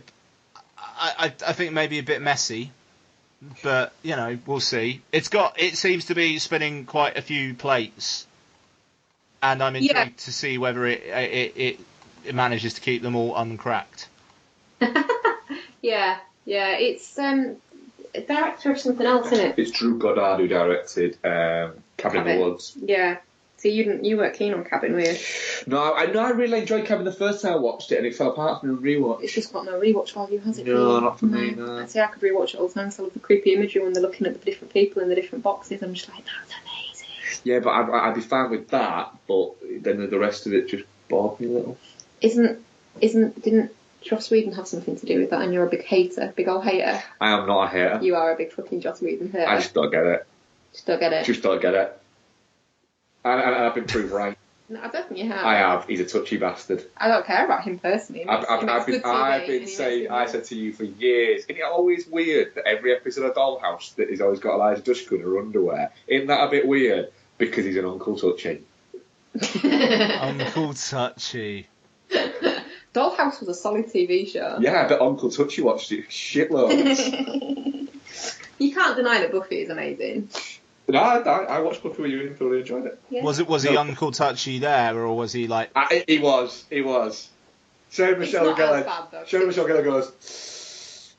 I think maybe a bit messy, but you know, we'll see. It seems to be spinning quite a few plates, and I'm intrigued to see whether it manages to keep them all uncracked. Yeah, it's a director of something else, isn't it? It's Drew Goddard who directed Cabin in the Woods. Yeah. So you weren't keen on Cabin, were you? No, I really enjoyed Cabin the first time I watched it, and it fell apart for me on rewatch. It's just got no rewatch value, has it? No, not for me, no. See, I could rewatch it all the time, so I love the creepy imagery when they're looking at the different people in the different boxes. I'm just like, that's amazing. Yeah, but I'd be fine with that, but then the rest of it just bored me a little. Didn't Joss Whedon have something to do with that, and you're a big hater, big old hater? I am not a hater. You are a big fucking Joss Whedon hater. I just don't get it. Just don't get it. Just don't get it. And I've been proved right. No, I don't think you have. I have. He's a touchy bastard. I don't care about him personally. I've been saying. I said to you for years. Isn't it always weird that every episode of Dollhouse that he's always got Elijah Dushku in her underwear? Isn't that a bit weird? Because he's an Uncle Touchy. Uncle Touchy. Dollhouse was a solid TV show. Yeah, but Uncle Touchy watched it shitloads. You can't deny that Buffy is amazing. No, I watched Buffy with you and thoroughly enjoyed it. Yeah. Was he Uncle Touchy there, or was he like? He was. Sarah Michelle Gellar goes,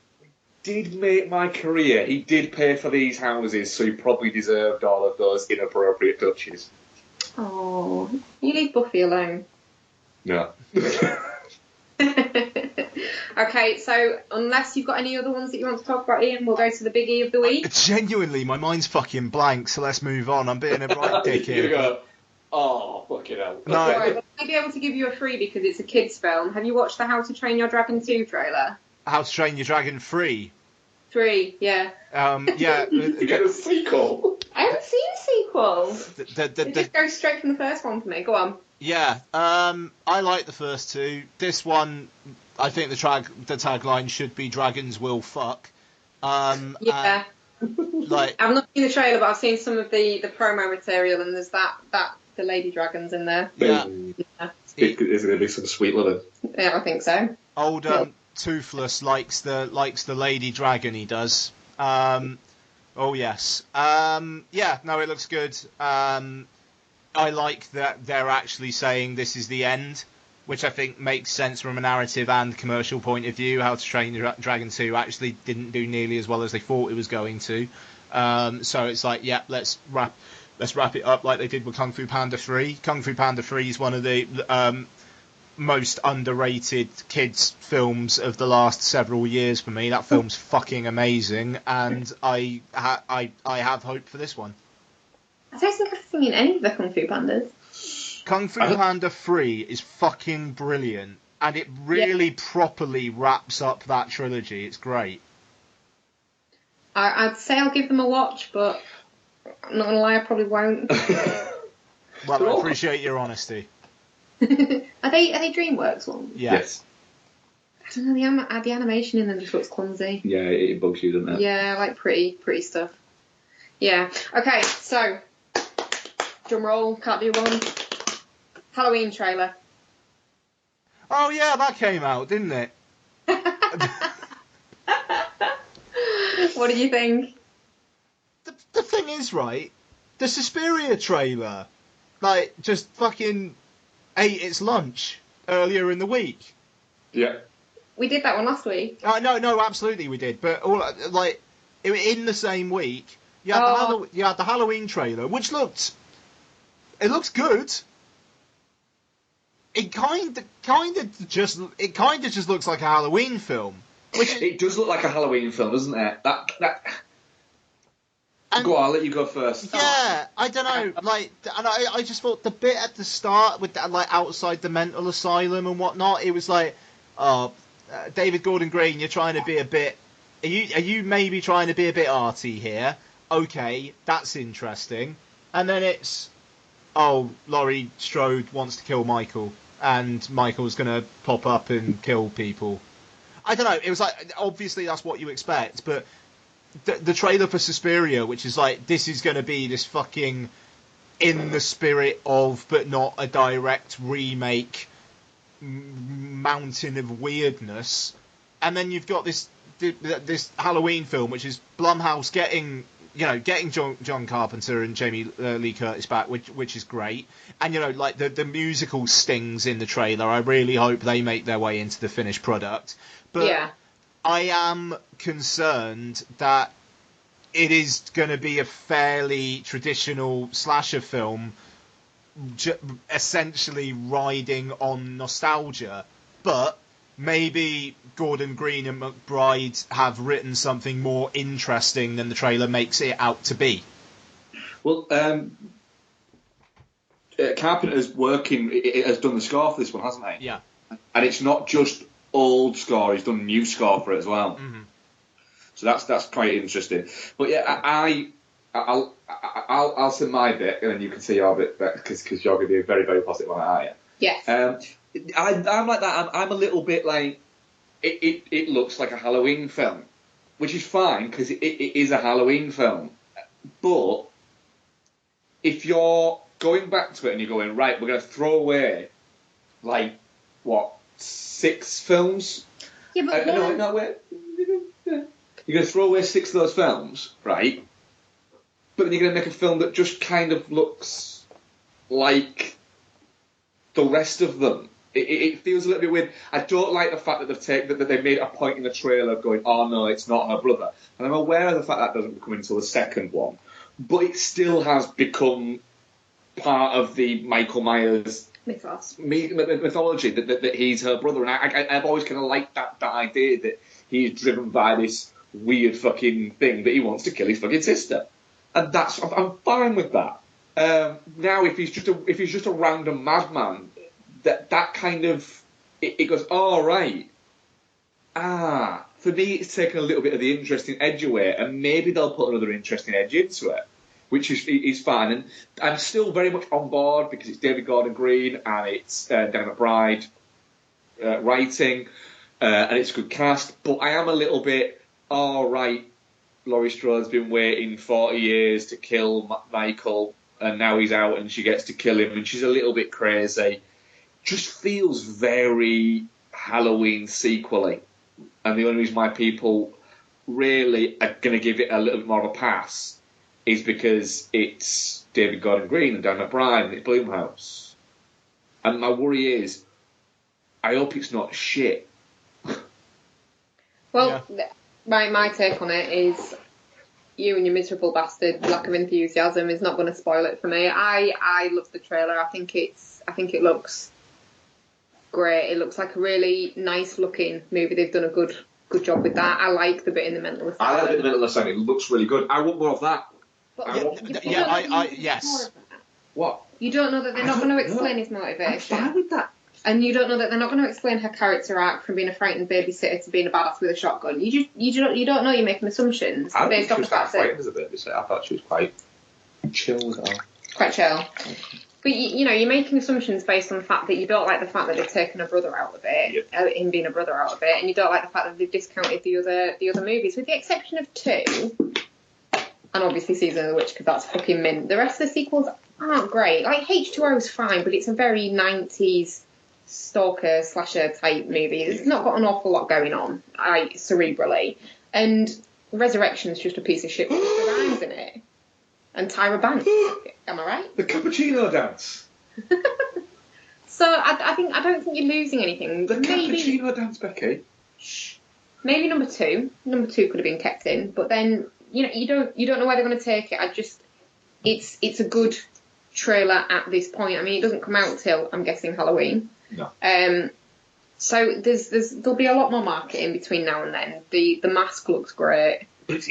did make my career. He did pay for these houses, so he probably deserved all of those inappropriate touches. Oh, you leave Buffy alone. No. Okay, so unless you've got any other ones that you want to talk about, Ian, we'll go to the biggie of the week. Genuinely, my mind's fucking blank, so let's move on. I'm being a right dick here. You go, oh, fucking hell. No. Sorry, but I might be able to give you a free because it's a kids' film. Have you watched the How to Train Your Dragon 2 trailer? How to Train Your Dragon 3. 3, yeah. Yeah. You get a sequel. I haven't seen a sequel. It The just goes straight from the first one for me. Go on. Yeah, I like the first two. This one, I think the tagline should be "Dragons will fuck." Yeah. Like, I've not seen the trailer, but I've seen some of the promo material, and there's that the lady dragons in there. yeah, Is it going to be some sweet living? Yeah, I think so. old Toothless likes the lady dragon. He does. Oh yes. Yeah. No, it looks good. I like that they're actually saying this is the end, which I think makes sense from a narrative and commercial point of view. How to Train Your Dragon 2 actually didn't do nearly as well as they thought it was going to. So it's like, yeah, let's wrap it up like they did with Kung Fu Panda 3. Kung Fu Panda 3 is one of the most underrated kids films of the last several years for me. That film's fucking amazing, and I have hope for this one. I don't think I've seen any of the Kung Fu Pandas. Kung Fu Panda 3 is fucking brilliant, and it really properly wraps up that trilogy. It's great. I'd say I'll give them a watch, but I'm not going to lie, I probably won't. Well, I appreciate your honesty. Are they DreamWorks ones? Yeah. Yes. I don't know, the animation in them just looks clumsy. Yeah, it bugs you, doesn't it? Yeah, like pretty stuff. Yeah. Okay, so drum roll, can't do one. Halloween trailer. Oh yeah, that came out, didn't it? What do you think? The thing is, right, the Suspiria trailer, like, just fucking ate its lunch earlier in the week. Yeah. We did that one last week. No, absolutely we did. But in the same week, you had the Halloween trailer, which looks good. It kind of just looks like a Halloween film. It does look like a Halloween film, doesn't it? Go on, I'll let you go first. Yeah, I don't know. Like, and I just thought the bit at the start with that, like, outside the mental asylum and whatnot, it was like, David Gordon Green, you're trying to be a bit. Are you maybe trying to be a bit arty here? Okay, that's interesting. And then it's, Laurie Strode wants to kill Michael, and Michael's gonna pop up and kill people. I don't know. It was like, obviously that's what you expect, but the trailer for Suspiria, which is like, this is going to be this fucking in the spirit of, but not a direct remake, mountain of weirdness, and then you've got this Halloween film, which is Blumhouse getting John Carpenter and Jamie Lee Curtis back, which is great, and like the musical stings in the trailer. I really hope they make their way into the finished product, but yeah. I am concerned that it is going to be a fairly traditional slasher film, essentially riding on nostalgia, but maybe Gordon Green and McBride have written something more interesting than the trailer makes it out to be. Well, Carpenter's has done the score for this one, hasn't he? Yeah. And it's not just old score; he's done new score for it as well. Mm-hmm. So that's quite interesting. But yeah, I'll say my bit, and then you can see your bit, because you're going to be very, very positive on it, aren't you? Yes. I'm like that. I'm a little bit like it looks like a Halloween film, which is fine because it is a Halloween film. But if you're going back to it and you're going, right, we're going to throw away like 6 films? Yeah, but no, wait. You're going to throw away 6 of those films, right? But then you're going to make a film that just kind of looks like the rest of them. It feels a little bit weird. I don't like the fact that they made a point in the trailer of going, oh no, it's not her brother. And I'm aware of the fact that doesn't come until the second one. But it still has become part of the Michael Myers mythology that he's her brother. And I've always kind of liked that idea that he's driven by this weird fucking thing that he wants to kill his fucking sister. And I'm fine with that. Now, if he's just a random madman, that kind of it goes, all right. for me, it's taken a little bit of the interesting edge away, and maybe they'll put another interesting edge into it, which is fine. And I'm still very much on board because it's David Gordon Green and it's Dan McBride writing, and it's a good cast. But I am a little bit, all right, Laurie Strode's been waiting 40 years to kill Michael, and now he's out and she gets to kill him, and she's a little bit crazy. Just feels very Halloween sequel-y. And the only reason why people really are going to give it a little bit more of a pass is because it's David Gordon Green and Dan McBride and it's Blumhouse. And my worry is, I hope it's not shit. Well, my take on it is, you and your miserable bastard lack of enthusiasm is not going to spoil it for me. I love the trailer. I think it looks great. It looks like a really nice looking movie. They've done a good job with that. I like the bit in the mental asylum. I like the bit in the mental asylum. It looks really good. I want more of that. But yes. What? You don't know that they're not going to explain his motivation. I'm fine with that. And you don't know that they're not going to explain her character arc from being a frightened babysitter to being a badass with a shotgun. You don't know. You're making assumptions I based think off she the was fact quite that frightened as a babysitter. I thought she was quite chill as well. quite chill. But you're making assumptions based on the fact that you don't like the fact that they've taken a brother out of it, him being a brother out of it, and you don't like the fact that they've discounted the other movies, with the exception of 2, and obviously Season of the Witch because that's fucking mint. The rest of the sequels aren't great. Like H2O is fine, but it's a very 90s stalker slasher type movie. It's not got an awful lot going on, cerebrally, and Resurrection's just a piece of shit with Mr. Rhymes in it. And Tyra Banks, am I right? The cappuccino dance. So I don't think you're losing anything. The Maybe cappuccino dance, Becky. maybe number two could have been kept in, but then you don't know where they're going to take it. It's a good trailer at this point. I mean, it doesn't come out till, I'm guessing, Halloween. No. So there'll be a lot more marketing between now and then. The mask looks great. But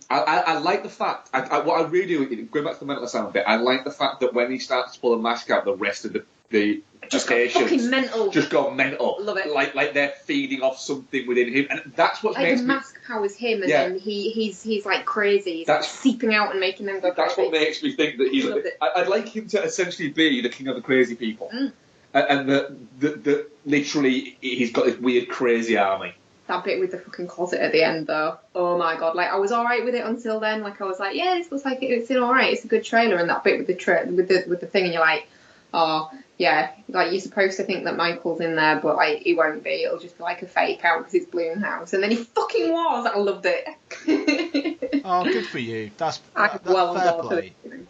I like the fact, what I really do, going back to the mental asylum bit, I like the fact that when he starts to pull the mask out, the rest of the Just patients got fucking mental. just go mental. Love it. Like they're feeding off something within him, and that's what Like makes the me. mask powers him, and then he's like crazy. He's That's- seeping out and making them go That's crazy. what makes me think that he's. Loved it. I'd like him to essentially be the king of the crazy people, and that literally he's got this weird crazy army. That bit with the fucking closet at the end, though. Oh my god! Like I was alright with it until then. Like I was like, yeah, this looks like it's alright. It's a good trailer. And that bit with the thing, and you're like, oh yeah, like you're supposed to think that Michael's in there, but like he won't be. It'll just be like a fake out because it's Blumhouse. And then he fucking was. I loved it. Oh, good for you. That's well fair on board play. for it.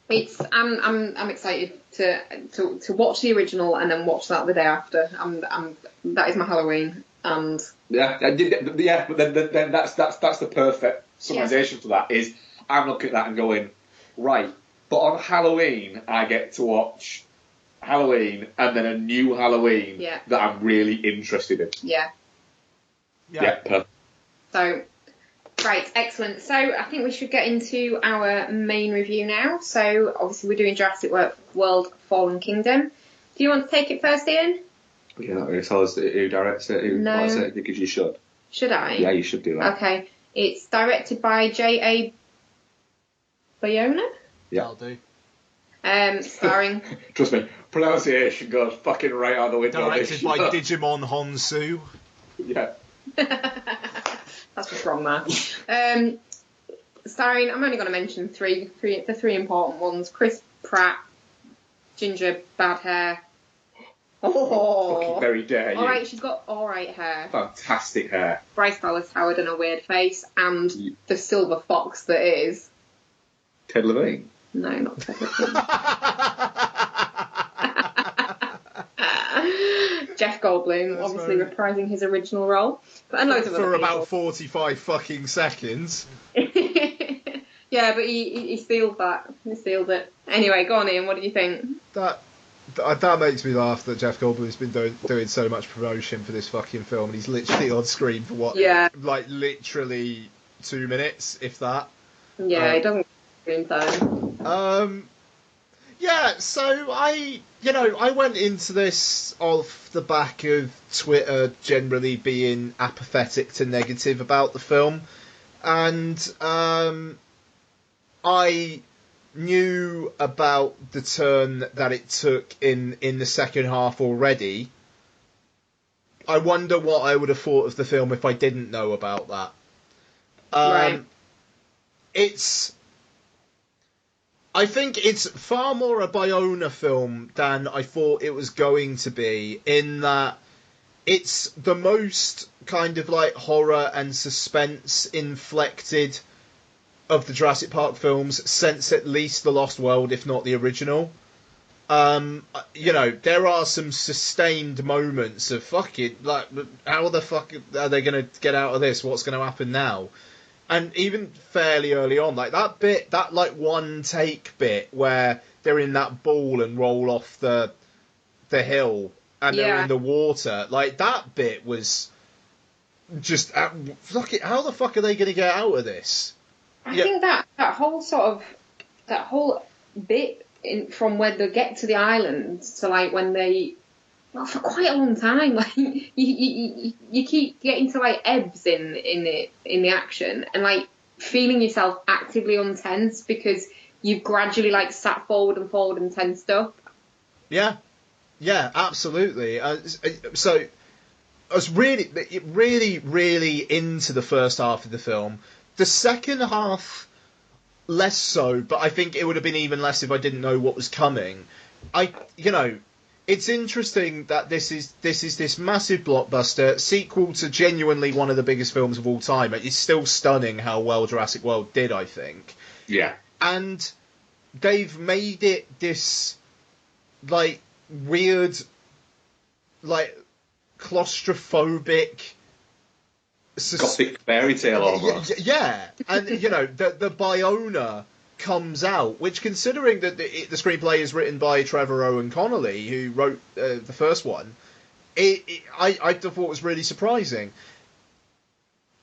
It's I'm excited to watch the original and then watch that the day after. That is my Halloween, and Yeah. But then that's the perfect summarization for that. Is I'm looking at that and going, right. But on Halloween, I get to watch Halloween and then a new Halloween that I'm really interested in. yeah. Perfect. So, right, excellent. So I think we should get into our main review now. So obviously we're doing Jurassic World Fallen Kingdom. Do you want to take it first, Ian? You're not going to tell us who directs it, who writes it, because you should. Should I? Yeah, you should do that. Okay. It's directed by J.A. Bayona? Yeah. I'll do. Starring... Trust me, pronunciation goes fucking right out the window. Directed by Digimon Honsu. Yeah. That's just wrong there. Starring, I'm only going to mention the three important ones. Chris Pratt, ginger, bad hair. Oh, Fucking very dare you. Alright, she's got alright hair. Fantastic hair. Bryce Dallas Howard and a weird face, and the silver fox that is. Ted Levine. No, not Ted Levine. Jeff Goldblum, That's obviously right. reprising his original role. And loads of For other about 45 fucking seconds. Yeah, but he steals that. He steals it. Anyway, go on, Ian, what do you think? That makes me laugh that Jeff Goldblum's been doing so much promotion for this fucking film, and he's literally on screen for what? Yeah. Like literally 2 minutes, if that. Yeah, he doesn't screen time. Yeah, so I went into this off the back of Twitter generally being apathetic to negative about the film, and I knew about the turn that it took in the second half already. I wonder what I would have thought of the film if I didn't know about that. Right. I think it's far more a Bayona film than I thought it was going to be, in that it's the most kind of like horror and suspense inflected of the Jurassic Park films since at least The Lost World, if not the original. There are some sustained moments of fucking, like, how the fuck are they going to get out of this? What's going to happen now? And even fairly early on, like that bit, that like one take bit where they're in that ball and roll off the hill and they're in the water, like that bit was just, fuck it, how the fuck are they going to get out of this? I think that whole bit from when they get to the island to like when they, well, for quite a long time, like you keep getting to like ebbs in the action and like feeling yourself actively untense because you've gradually like sat forward and tensed up. Yeah, absolutely. So I was really into the first half of the film. The second half, less so, but I think it would have been even less if I didn't know what was coming. It's interesting that this is this massive blockbuster sequel to genuinely one of the biggest films of all time. It's still stunning how well Jurassic World did, I think. Yeah. And they've made it this like weird, like claustrophobic Gothic fairy tale almost. Yeah, and the Bayona comes out, which, considering that the screenplay is written by Trevor Owen Connolly, who wrote the first one, I thought was really surprising.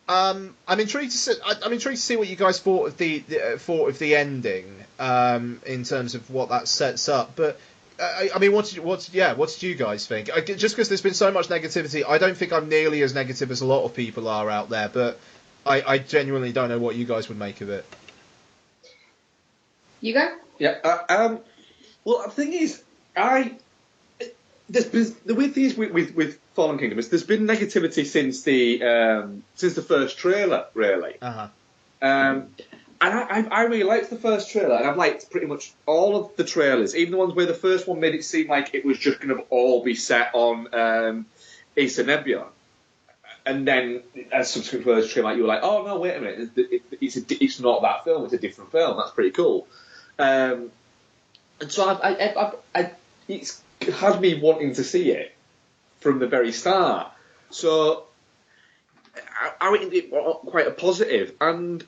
I'm intrigued to see what you guys thought of the ending, in terms of what that sets up. But what did you guys think? Just because there's been so much negativity, I don't think I'm nearly as negative as a lot of people are out there. But I genuinely don't know what you guys would make of it. You go? Yeah. Well, the thing is, the weird thing is with Fallen Kingdom is there's been negativity since the first trailer, really. Uh-huh. And I really liked the first trailer, and I've liked pretty much all of the trailers, even the ones where the first one made it seem like it was just going to all be set on Issa Nebula. And then, as subsequent versions came out, you were like, "Oh no, wait a minute! It's not that film; it's a different film." That's pretty cool. And so it's had me wanting to see it from the very start. So I went into it quite a positive. And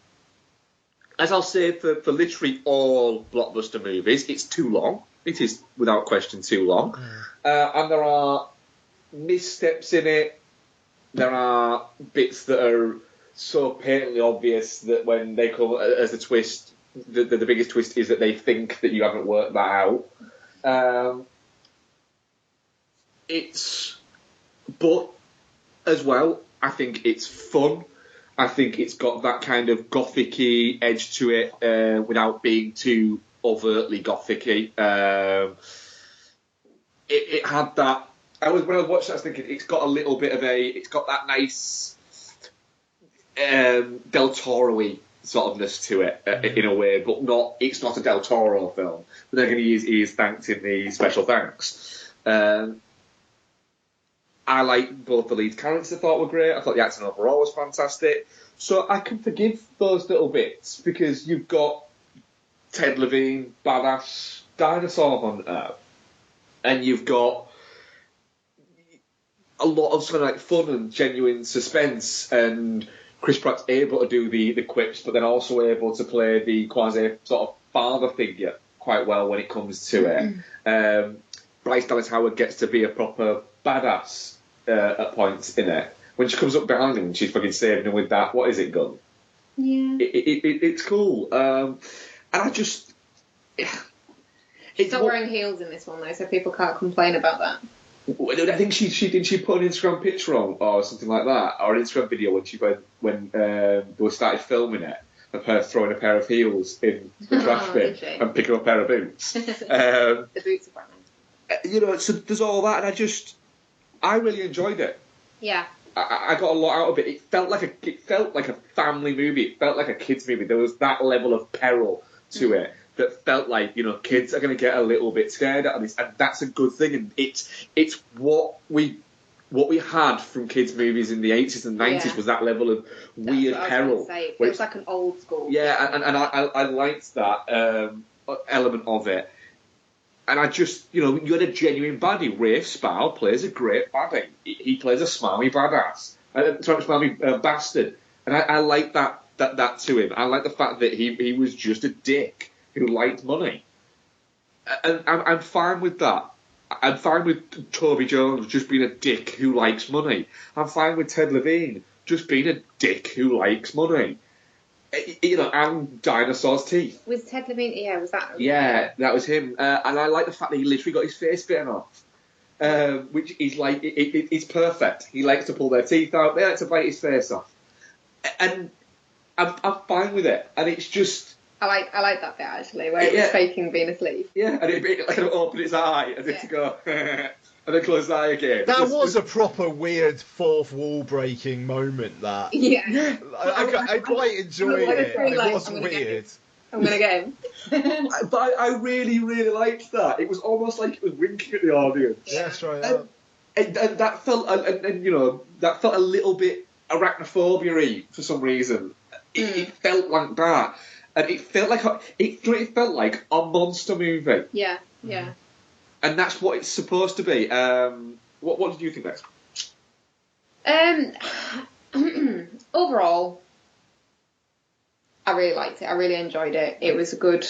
as I'll say for literally all blockbuster movies, it's too long. It is without question too long, and there are missteps in it. There are bits that are so patently obvious that when they come as a twist, the biggest twist is that they think that you haven't worked that out. But as well, I think it's fun. I think it's got that kind of gothic-y edge to it without being too overtly gothic-y. It had that. When I was watching it, I was thinking it's got a little bit of it's got that nice Del Toro-y sort ofness to it in a way, but it's not a Del Toro film. But then again, he is thanked in the special thanks. I like both the lead characters. I thought were great. I thought the acting overall was fantastic. So I can forgive those little bits because you've got Ted Levine, badass dinosaur hunter, and you've got a lot of sort of like fun and genuine suspense, and Chris Pratt's able to do the quips, but then also able to play the quasi sort of father figure quite well when it comes to it. Bryce Dallas Howard gets to be a proper badass at points in it. When she comes up behind him and she's fucking saving him with that, what is it, gun? Yeah. It's cool. And I just... She's not wearing heels in this one though, so people can't complain about that. I think she put an Instagram picture on or something like that, or an Instagram video when they were started filming it of her throwing a pair of heels in the trash bin and picking up a pair of boots. The boots are brand. So there's all that, and I really enjoyed it. Yeah. I got a lot out of it. It felt like a family movie. It felt like a kids movie. There was that level of peril to it that felt like kids are going to get a little bit scared out of this, and that's a good thing. And it's what we had from kids movies in the 80s and 90s was that level of weird peril. It feels like an old school. Yeah, and I liked that element of it. And I just, you had a genuine baddie. Rafe Spall plays a great baddie. He plays a smarmy badass. Smarmy bastard. And I like that to him. I like the fact that he was just a dick who liked money. And I'm fine with that. I'm fine with Toby Jones just being a dick who likes money. I'm fine with Ted Levine just being a dick who likes money. And dinosaurs' teeth. Was Ted Levine? Yeah, was that? Yeah, that was him. And I like the fact that he literally got his face bitten off. Which is like, it's perfect. He likes to pull their teeth out. They like to bite his face off. And I'm fine with it. And it's just... I like that bit actually, where it was faking being asleep. Yeah, and it like open its eye as if to go, and then close the eye again. That was a proper weird fourth wall breaking moment. That I quite enjoyed it. It was weird. I'm gonna get him. But I really, really liked that. It was almost like it was winking at the audience. Yeah, that's right. And that felt, that felt a little bit arachnophobia-y for some reason. It felt like that. And it felt like a monster movie. Yeah. And that's what it's supposed to be. What did you think, Bex? Overall, I really liked it. I really enjoyed it. It was a good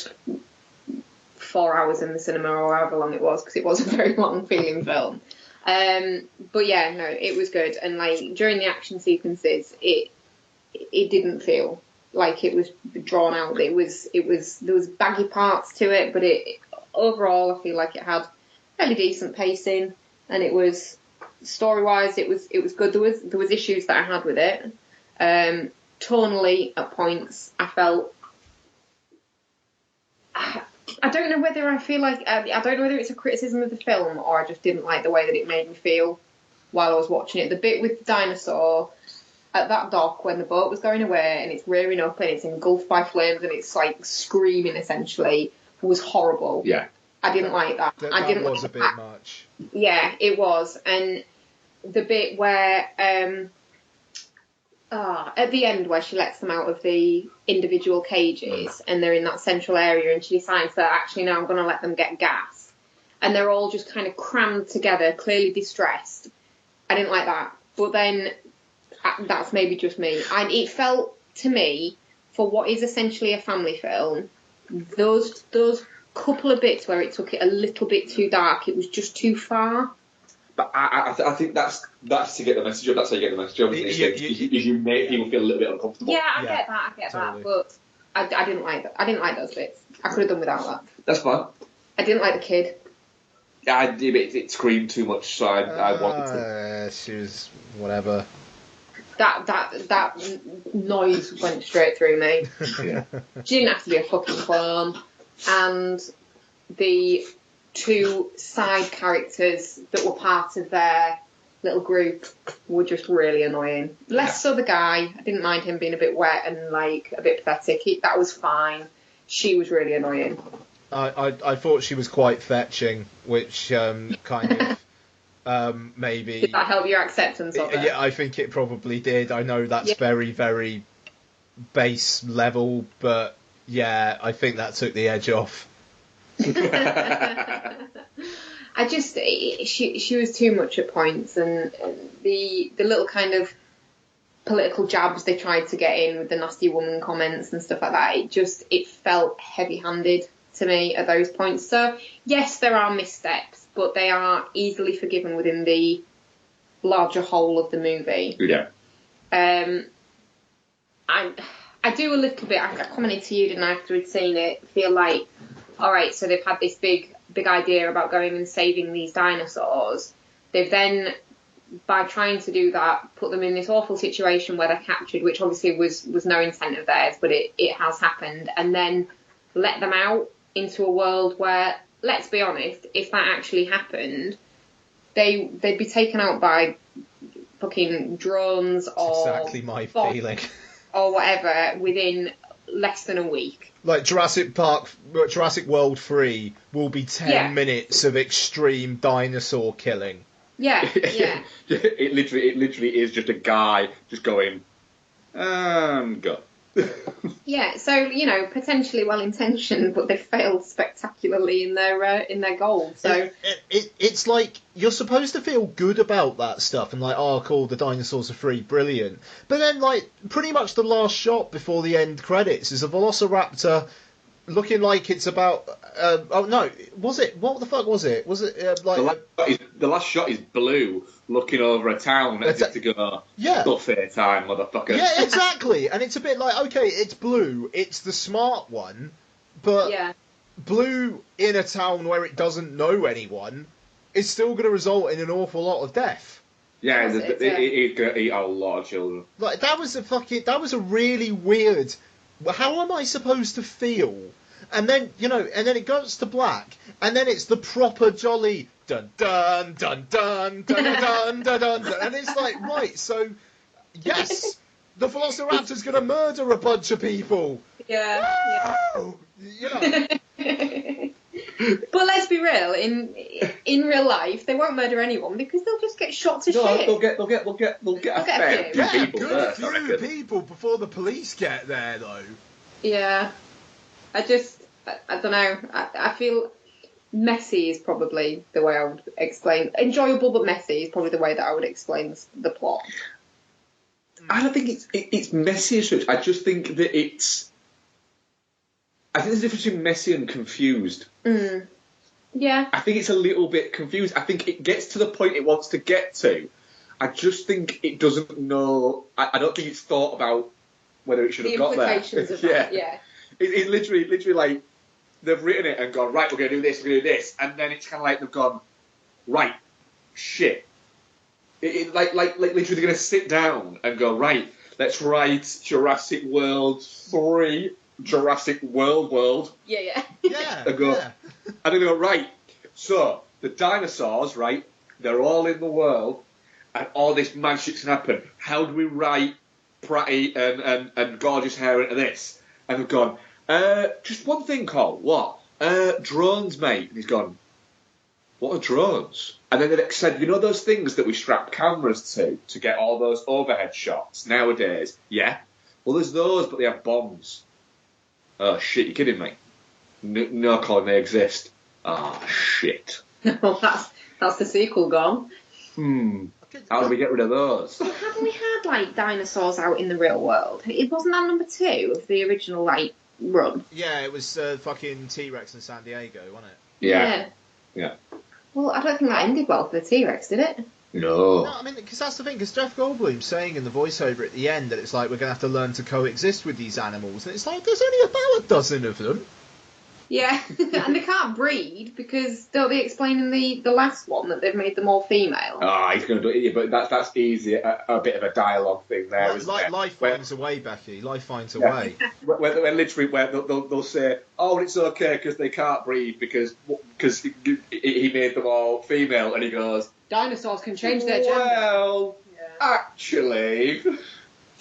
4 hours in the cinema, or however long it was, because it was a very long feeling film. But yeah, no, it was good. And like during the action sequences, it didn't feel like it was drawn out. There was baggy parts to it, but overall I feel like it had fairly decent pacing, and it was story-wise it was good. There was issues that I had with it. Tonally at points I felt, I don't know whether I feel like I don't know whether it's a criticism of the film or I just didn't like the way that it made me feel while I was watching it. The bit with the dinosaur at that dock when the boat was going away and it's rearing up and it's engulfed by flames and it's like screaming essentially was horrible. Yeah. I didn't like that. That didn't was like a bit that. much. Yeah, it was. And the bit where at the end where she lets them out of the individual cages and they're in that central area and she decides that actually now I'm going to let them get gas and they're all just kind of crammed together, clearly distressed. I didn't like that. But then that's maybe just me. It felt to me, for what is essentially a family film, those couple of bits where it took it a little bit too dark, it was just too far. But I think that's to get the message of. That's how you get the message of. You make people feel a little bit uncomfortable. Yeah, I get that, but I didn't like that. I didn't like those bits. I could have done without that. That's fine. I didn't like the kid. Yeah, it screamed too much, so I wanted to. She was whatever. That noise went straight through me. Yeah. She didn't have to be a fucking clone. And the two side characters that were part of their little group were just really annoying. Less so the guy. I didn't mind him being a bit wet and like a bit pathetic. That was fine. She was really annoying. I thought she was quite fetching, which kind of maybe... Did that help your acceptance of it? Yeah, I think it probably did. I know that's very, very base level, but yeah, I think that took the edge off. She was too much at points, and the little kind of political jabs they tried to get in with the nasty woman comments and stuff like that, it felt heavy-handed to me at those points. So yes, there are missteps, but they are easily forgiven within the larger whole of the movie. Yeah. I do a little bit, I commented to you, didn't I, after we'd seen it, feel like all right, so they've had this big idea about going and saving these dinosaurs. They've then, by trying to do that, put them in this awful situation where they're captured, which obviously was no intent of theirs, but it has happened, and then let them out into a world where, let's be honest, if that actually happened, they'd be taken out by fucking drones or exactly my feeling. Or whatever within less than a week. Like Jurassic World 3 will be 10 minutes of extreme dinosaur killing. Yeah. It literally is just a guy just going, go. Yeah, so, potentially well-intentioned, but they failed spectacularly in their goal. So it's like, you're supposed to feel good about that stuff, and like, oh, cool, the dinosaurs are free, brilliant. But then, like, pretty much the last shot before the end credits is a velociraptor looking like it's about... oh, no, was it? What the fuck was it? Was it, like... The last shot is Blue looking over a town as if to go, buffet time, motherfucker. Yeah, exactly. And it's a bit like, okay, it's Blue, it's the smart one, but Blue in a town where it doesn't know anyone is still going to result in an awful lot of death. Yeah, it's going to eat a lot of children. Like, that was a really weird... How am I supposed to feel? And then, and then it goes to black, and then it's the proper jolly dun dun dun dun dun dun dun dun, and it's like, right, so yes, the Velociraptor's gonna murder a bunch of people. Yeah. But let's be real. In real life, they won't murder anyone because they'll just get shot to shit. They'll get a fair few people first, I reckon. People before the police get there, though. Yeah. I don't know. I feel messy is probably the way I would explain. Enjoyable but messy is probably the way that I would explain the plot. I don't think it's messy as such. I just think that it's... I think there's a difference between messy and confused. Yeah. I think it's a little bit confused. I think it gets to the point it wants to get to. I just think it doesn't know... I don't think it's thought about whether it should have got there. The implications of that, yeah. It's literally like, they've written it and gone, right, we're going to do this, we're going to do this. And then it's kind of like they've gone, right, shit. Like literally they're going to sit down and go, right, let's write Jurassic World 3... Jurassic World. Yeah. And they go, right, so the dinosaurs, right, they're all in the world, and all this mad shit's can happen. How do we write Pratty and Gorgeous Hair into this? And they've gone, just one thing, Cole, what? Drones, mate. And he's gone, what are drones? And then they've said, those things that we strap cameras to get all those overhead shots nowadays? Yeah. Well, there's those, but they have bombs. Oh, shit, you're kidding me? No, Colin, they exist. Oh, shit. Well, that's the sequel gone. How do we get rid of those? But haven't we had, dinosaurs out in the real world? It wasn't that number 2 of the original, run? Yeah, it was fucking T-Rex in San Diego, wasn't it? Yeah. Well, I don't think that ended well for the T-Rex, did it? No. No, I mean, because that's the thing, because Jeff Goldblum's saying in the voiceover at the end that it's like, we're going to have to learn to coexist with these animals, and it's like, there's only about a dozen of them. Yeah, and they can't breed, because don't they explain in the last one that they've made them all female? He's going to do it, but that's easy, a bit of a dialogue thing there, isn't it? Life finds a way, Becky, life finds a way. Where literally, they'll say, oh, it's okay, because they can't breed, because he made them all female, and he goes... Dinosaurs can change their gender. Well, actually,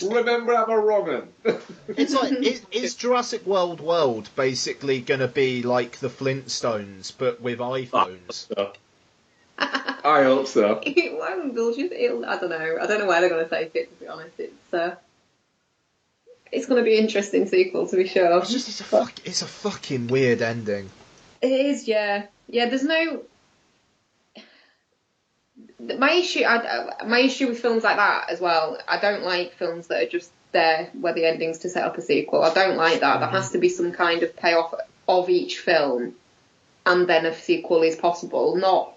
remember I'm a wrong one. It's like, is Jurassic World basically going to be like the Flintstones, but with iPhones? I hope so. It won't, I don't know. I don't know where they're going to take it, to be honest. It's going to be an interesting sequel, to be sure. It's a fucking weird ending. It is, yeah. Yeah, there's no... My issue with films like that as well, I don't like films that are just there where the ending's to set up a sequel. I don't like that. There has to be some kind of payoff of each film, and then a sequel is possible, not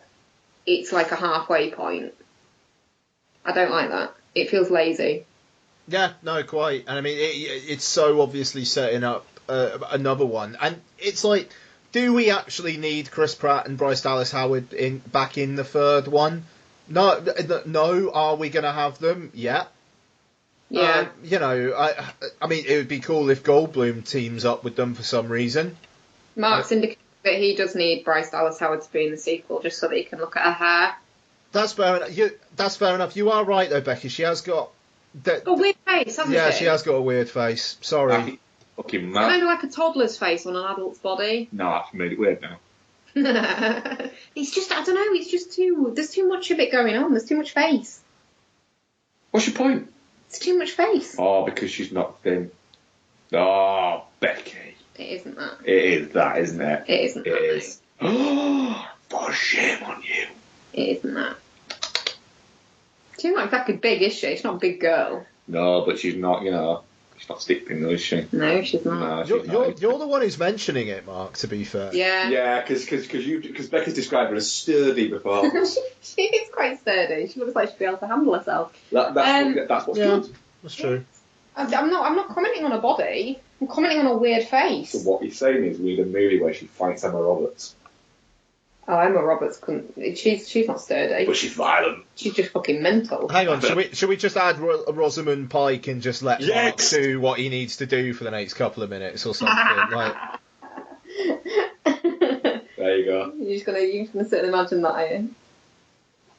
it's like a halfway point. I don't like that. It feels lazy. Yeah, no, quite. And I mean, it's so obviously setting up another one. And it's like, do we actually need Chris Pratt and Bryce Dallas Howard back in the third one? No. Are we going to have them? Yeah. Yeah. I mean, it would be cool if Goldblum teams up with them for some reason. Mark's indicated that he does need Bryce Dallas Howard to be in the sequel just so that he can look at her hair. That's fair enough. That's fair enough. You are right, though, Becky. She has got... A weird face, hasn't she? Yeah, she has got a weird face. Sorry. Fucking It's mad. kind of like a toddler's face on an adult's body. No, I've made it weird now. It's just, I don't know, it's just there's too much of it going on. There's too much face. What's your point? It's too much face. Oh, because she's not thin. Oh, Becky. It isn't that. It is that, isn't it? It isn't that. It is. Oh, for shame on you. It isn't that. She's not exactly big, is she? She's not a big girl. No, but she's not, she's not stick thin, though, is she? No, she's not. No, she's not. You're the one who's mentioning it, Mark, to be fair. Yeah. Yeah, because Becky's described her as sturdy before. She is quite sturdy. She looks like she'd be able to handle herself. That's what's Yeah, good. that's true. I'm not commenting on her body. I'm commenting on a weird face. So what he's saying is read a movie where she fights Emma Roberts. Oh, Emma Roberts couldn't. She's not sturdy. But she's violent. She's just fucking mental. Hang on, should we just add Rosamund Pike and just let Mark do what he needs to do for the next couple of minutes or something? Like, there you go. You're just gonna sit and imagine that, are you?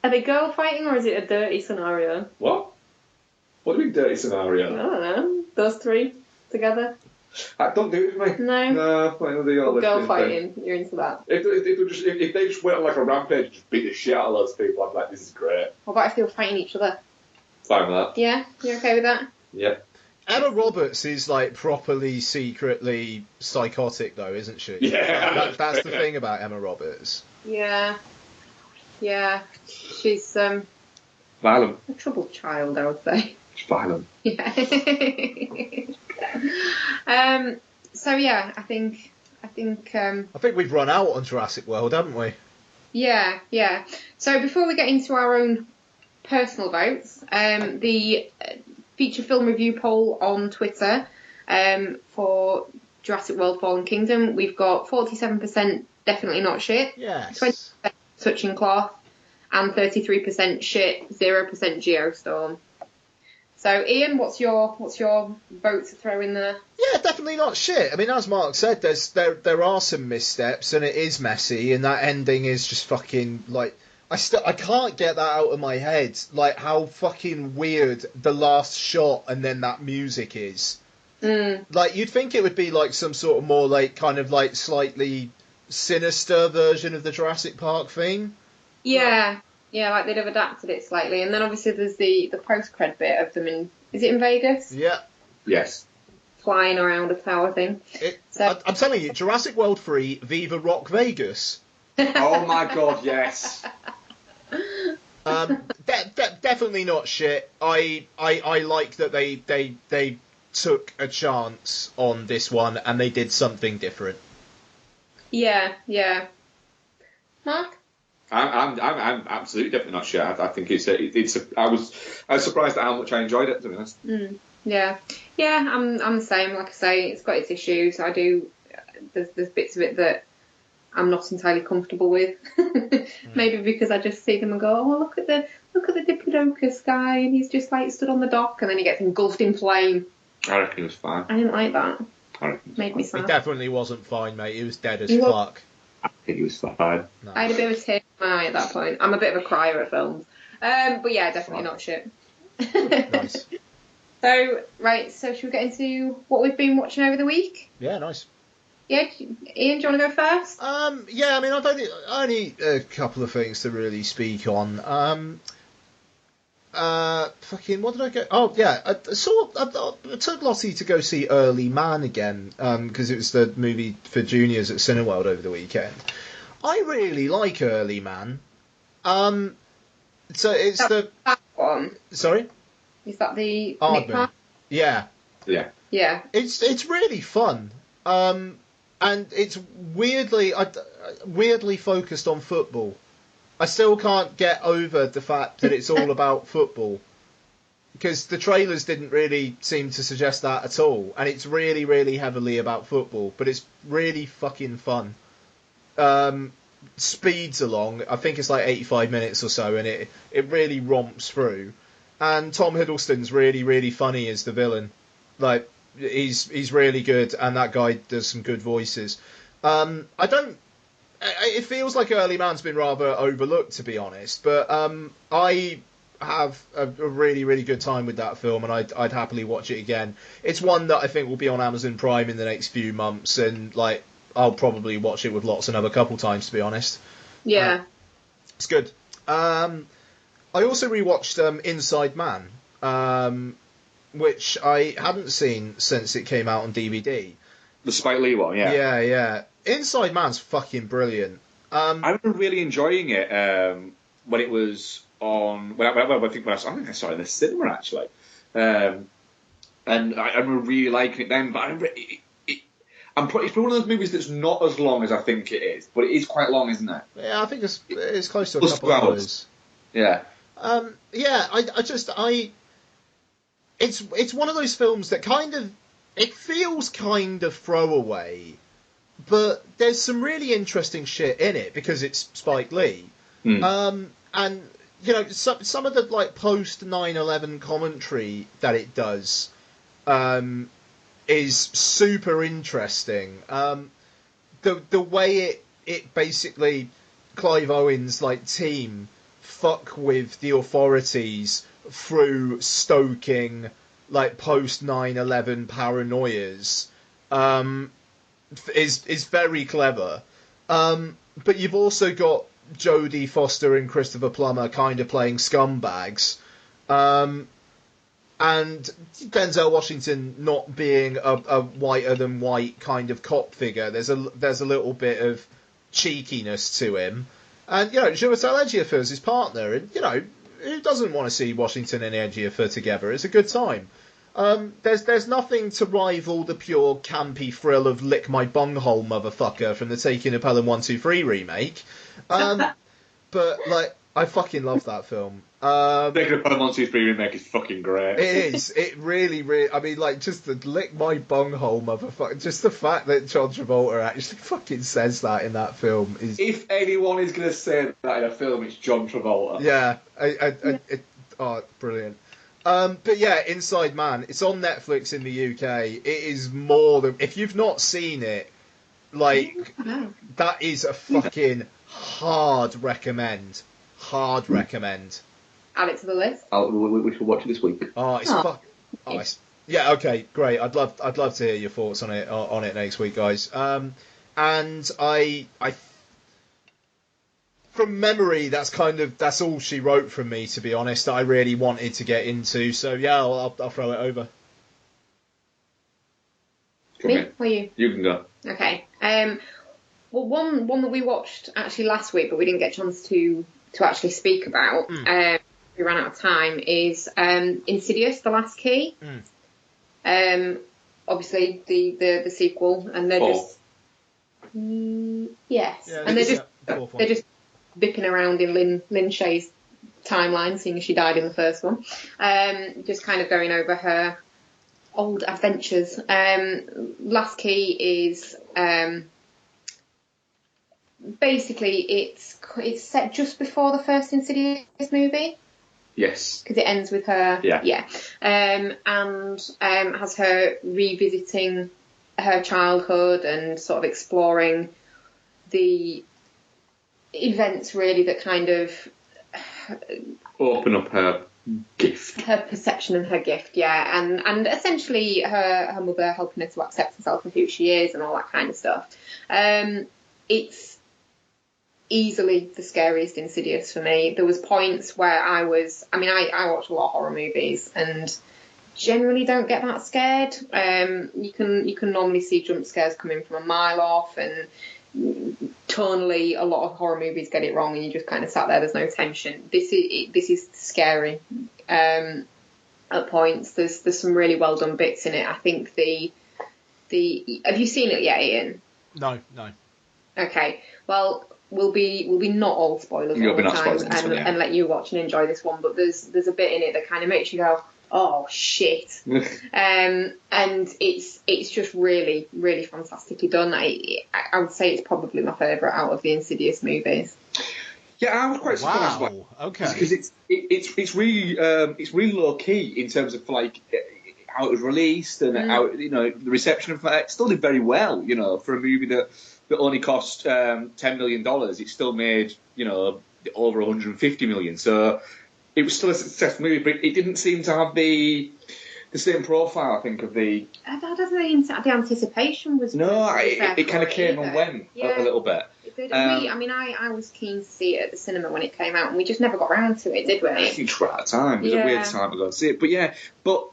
Are they girl fighting or is it a dirty scenario? What? What do you mean dirty I scenario? don't know. Those three together? Don't do it for me. No. No, well, they all Girl fighting. You're into that. If they just went on like a rampage and just beat the shit out of loads of people, I'd be like, this is great. What about if they were fighting each other? Fine with that. Yeah? You okay with that? Yeah. Emma Roberts is like properly secretly psychotic, though, isn't she? Yeah. That's the thing about Emma Roberts. Yeah. Yeah. She's Violent. a troubled child, I would say. She's violent. Yeah. So yeah, I think I think we've run out on Jurassic World, haven't we? yeah. So before we get into our own personal votes, the feature film review poll on Twitter for Jurassic World Fallen Kingdom, we've got 47% definitely not shit, Yes. 20% touching cloth, and 33% shit, 0% Geostorm. So, Ian, what's your vote to throw in there? Yeah, definitely not shit. I mean, as Mark said, there are some missteps, and it is messy, and that ending is just fucking, like... I can't get that out of my head, like, how fucking weird the last shot and then that music is. Like, you'd think it would be, like, some sort of more, like, kind of, like, slightly sinister version of the Jurassic Park theme. Yeah. Yeah, like they'd have adapted it slightly. And then obviously there's the post-cred bit of them in... Is it in Vegas? Yeah. Yes. Flying around a tower thing. I'm telling you, Jurassic World 3, Viva Rock Vegas. Oh my god, yes. Definitely not shit. I like that they took a chance on this one and they did something different. Yeah. Mark? I'm absolutely definitely not sure. I think I was surprised at how much I enjoyed it, to be honest. Yeah. I'm the same. Like I say, it's got its issues. There's bits of it that I'm not entirely comfortable with. Maybe because I just see them and go, oh, look at the Diplodocus guy, and he's just like stood on the dock, and then he gets engulfed in flame. I reckon it was fine. I didn't like that. I reckon Made me It sad. definitely wasn't fine, mate. It was dead as You were- fuck. I think it was fine. No. I had a bit of a tear in my eye at that point. I'm a bit of a crier at films. But yeah, definitely not shit. Nice. So should we get into what we've been watching over the week? Yeah, nice. Yeah, Ian, do you want to go first? Yeah, I mean, only a couple of things to really speak on. Fucking, what did I go? Oh, yeah, I took Lottie to go see Early Man again, because it was the movie for juniors at Cineworld over the weekend. I really like Early Man. So it's That one. Sorry? Is that the Nick Aardman. Park? Yeah. Yeah. Yeah. It's really fun. And it's weirdly focused on football. I still can't get over the fact that it's all about football. Because the trailers didn't really seem to suggest that at all. And it's really, really heavily about football. But it's really fucking fun. speeds along. I think it's like 85 minutes or so, and it really romps through. And Tom Hiddleston's really, really funny as the villain. Like, he's really good, and that guy does some good voices. It feels like Early Man's been rather overlooked, to be honest, but I have a really, really good time with that film, and I'd happily watch it again. It's one that I think will be on Amazon Prime in the next few months, and like I'll probably watch it with lots another couple times, to be honest. Yeah. It's good. I also rewatched Inside Man, which I hadn't seen since it came out on DVD. The Spike Lee one, yeah. Yeah. Inside Man's fucking brilliant. I remember really enjoying it when it was on. I think I saw it in the cinema actually, and I remember really liking it then. But I remember it's probably one of those movies that's not as long as I think it is, but it is quite long, isn't it? Yeah, I think it's close to a couple of hours. Yeah. It's one of those films that it feels kind of throwaway, but there's some really interesting shit in it because it's Spike Lee. And you know, some of the like post 9/11 commentary that it does is super interesting. The way it basically Clive Owen's like team fuck with the authorities through stoking like post 9/11 paranoias is very clever. But you've also got Jodie Foster and Christopher Plummer kind of playing scumbags, and Denzel Washington not being a whiter than white kind of cop figure. There's a little bit of cheekiness to him, and you know Chiwetel Ejiofor is his partner, and you know who doesn't want to see Washington and Ejiofor together? It's a good time. There's nothing to rival the pure campy thrill of Lick My Bunghole Motherfucker from the Taking of Pelham 1-2-3 remake. But like I fucking love that film. Taking of Pelham 1-2-3 remake is fucking great. It is. It really, really. I mean, like just the Lick My Bunghole Motherfucker. Just the fact that John Travolta actually fucking says that in that film is. If anyone is going to say that in a film, it's John Travolta. Yeah. Brilliant. But yeah, Inside Man. It's on Netflix in the UK. It is more than. If you've not seen it, like that is a fucking hard recommend. Hard recommend. Add it to the list. We should watch it this week. Yeah. Okay. Great. I'd love to hear your thoughts on it next week, guys. And I from memory, that's all she wrote from me, to be honest, that I really wanted to get into. So yeah, I'll throw it over. Me or you? You can go. Okay. Well, one that we watched actually last week, but we didn't get a chance to actually speak about. We ran out of time. Is Insidious: The Last Key. Obviously the sequel, and they're just yes, and they're just bipping around in Lin Shaye's timeline, seeing as she died in the first one. Just kind of going over her old adventures. Last Key is basically it's set just before the first Insidious movie. Yes. Because it ends with her. Yeah. And has her revisiting her childhood and sort of exploring the events really that kind of open up her gift, her perception and her gift, and essentially her mother helping her to accept herself for who she is and all that kind of stuff. It's easily the scariest Insidious for me. There was points where I watch a lot of horror movies and generally don't get that scared. You can normally see jump scares coming from a mile off, and tonally a lot of horror movies get it wrong and you just kind of sat there, there's no tension. This is scary at points. There's some really well done bits in it. I think the have you seen it yet, Ian? No. Okay, well we'll be not all spoilers all the time and let you watch and enjoy this one, but there's a bit in it that kind of makes you go, oh shit. And it's just really, really fantastically done. I would say it's probably my favourite out of the Insidious movies. Yeah, I was quite surprised. Wow. Okay. Because it's really low key in terms of like how it was released and how the reception of it still did very well. For a movie that only cost $10 million, it still made over 150 million. So it was still a successful movie, but it didn't seem to have the same profile. I think of the. I don't think the anticipation was. No, it kind of came and went a little bit. It did. I was keen to see it at the cinema when it came out, and we just never got round to it, did we? I think we're out of time. It was a weird time to go and see it, but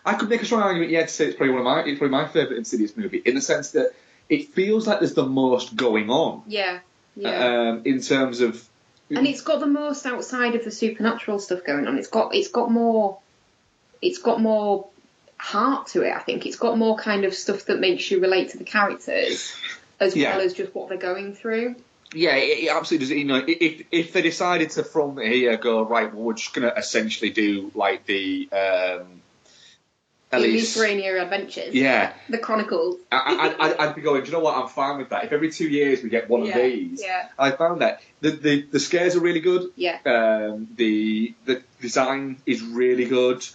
I could make a strong argument, to say it's probably my favourite Insidious movie, in the sense that it feels like there's the most going on. Yeah. In terms of. And it's got the most outside of the supernatural stuff going on. It's got more heart to it. I think it's got more kind of stuff that makes you relate to the characters as well as just what they're going through. Yeah, it absolutely does. If they decided to from here go right, well, we're just going to essentially do like the Mediterranean Adventures. Yeah, the Chronicles. I'd be going. Do you know what? I'm fine with that. If every 2 years we get one of these, I found that the scares are really good. Yeah. The design is really good.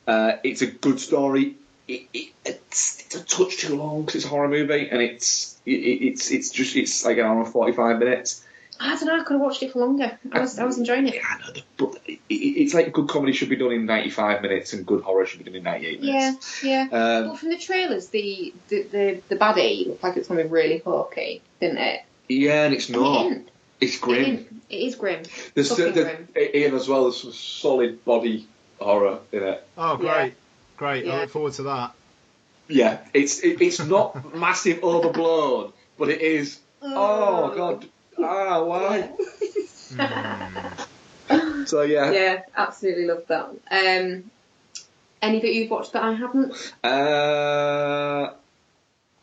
It's a good story. It's a touch too long because it's a horror movie, and it's like an hour and 45 minutes. I don't know. I could have watched it for longer. I was enjoying it. Yeah, but it's like good comedy should be done in 95 minutes, and good horror should be done in 98 minutes. Yeah. But from the trailers, the baddie looked like it's something really hokey, didn't it? Yeah, and it's not. It's grim. It is grim. There's grim. Ian as well. There's some solid body horror in it. Oh, great. Yeah. Great. Yeah. I look forward to that. Yeah, it's not massive overblown, but it is. Oh God. Why? So yeah. Yeah, absolutely love that. Any that you've watched that I haven't?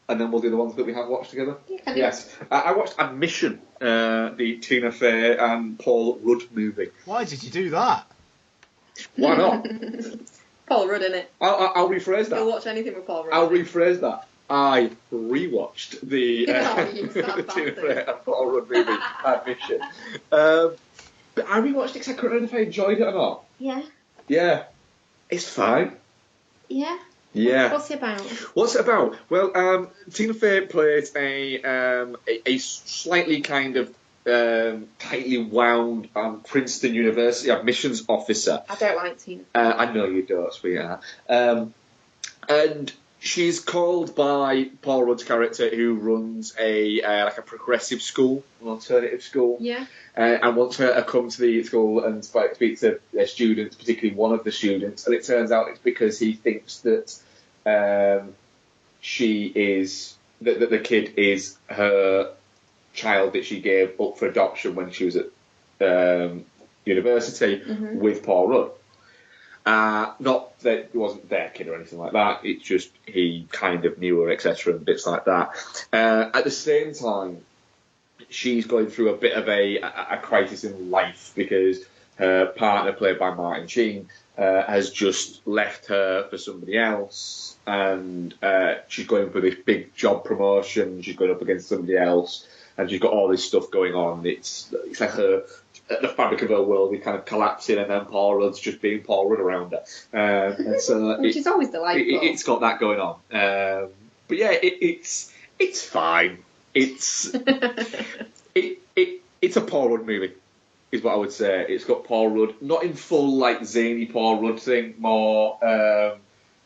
And then we'll do the ones that we have watched together. Yeah, yes. I watched Admission, the Tina Fey and Paul Rudd movie. Why did you do that? Why not? Paul Rudd, innit? I'll rephrase that. You'll watch anything with Paul Rudd. I'll rephrase that. I rewatched the Tina Fey and Paul Rudd movie, Admission. But I rewatched it because I couldn't remember if I enjoyed it or not. Yeah. Yeah. It's fine. Yeah. Yeah. What's it about? What's it about? Well, Tina Fey played a slightly kind of tightly wound Princeton University admissions officer. I don't like Tina. I know you don't, sweetheart. And she's called by Paul Rudd's character, who runs a progressive school, an alternative school. Yeah. And wants her to come to the school and speak to their students, particularly one of the students. And it turns out it's because he thinks that that the kid is her child that she gave up for adoption when she was at university with Paul Rudd. Not that it wasn't their kid or anything like that. It's just he kind of knew her, etc., and bits like that. At the same time, she's going through a bit of a crisis in life because her partner, played by Marc Ian, has just left her for somebody else, and she's going for this big job promotion. She's going up against somebody else, and she's got all this stuff going on. It's like the fabric of her world is kind of collapsing, and then Paul Rudd's just being Paul Rudd around her. And so which is always delightful. It's got that going on. But yeah, it's fine. It's it's a Paul Rudd movie, is what I would say. It's got Paul Rudd, not in full like zany Paul Rudd thing, more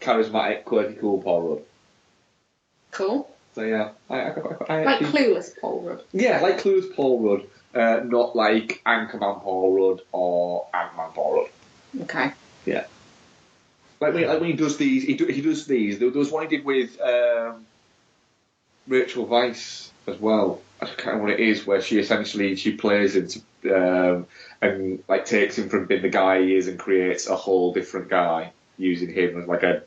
charismatic, quirky, cool Paul Rudd. Cool. So yeah, I like Clueless Paul Rudd. Yeah, like Clueless Paul Rudd, not like Anchorman Paul Rudd or Ant-Man Paul Rudd. Okay. Yeah. Like when he does these, he does these. There was one he did with Rachel Weisz as well. I can't remember what it is, where she plays him and like takes him from being the guy he is and creates a whole different guy using him as like an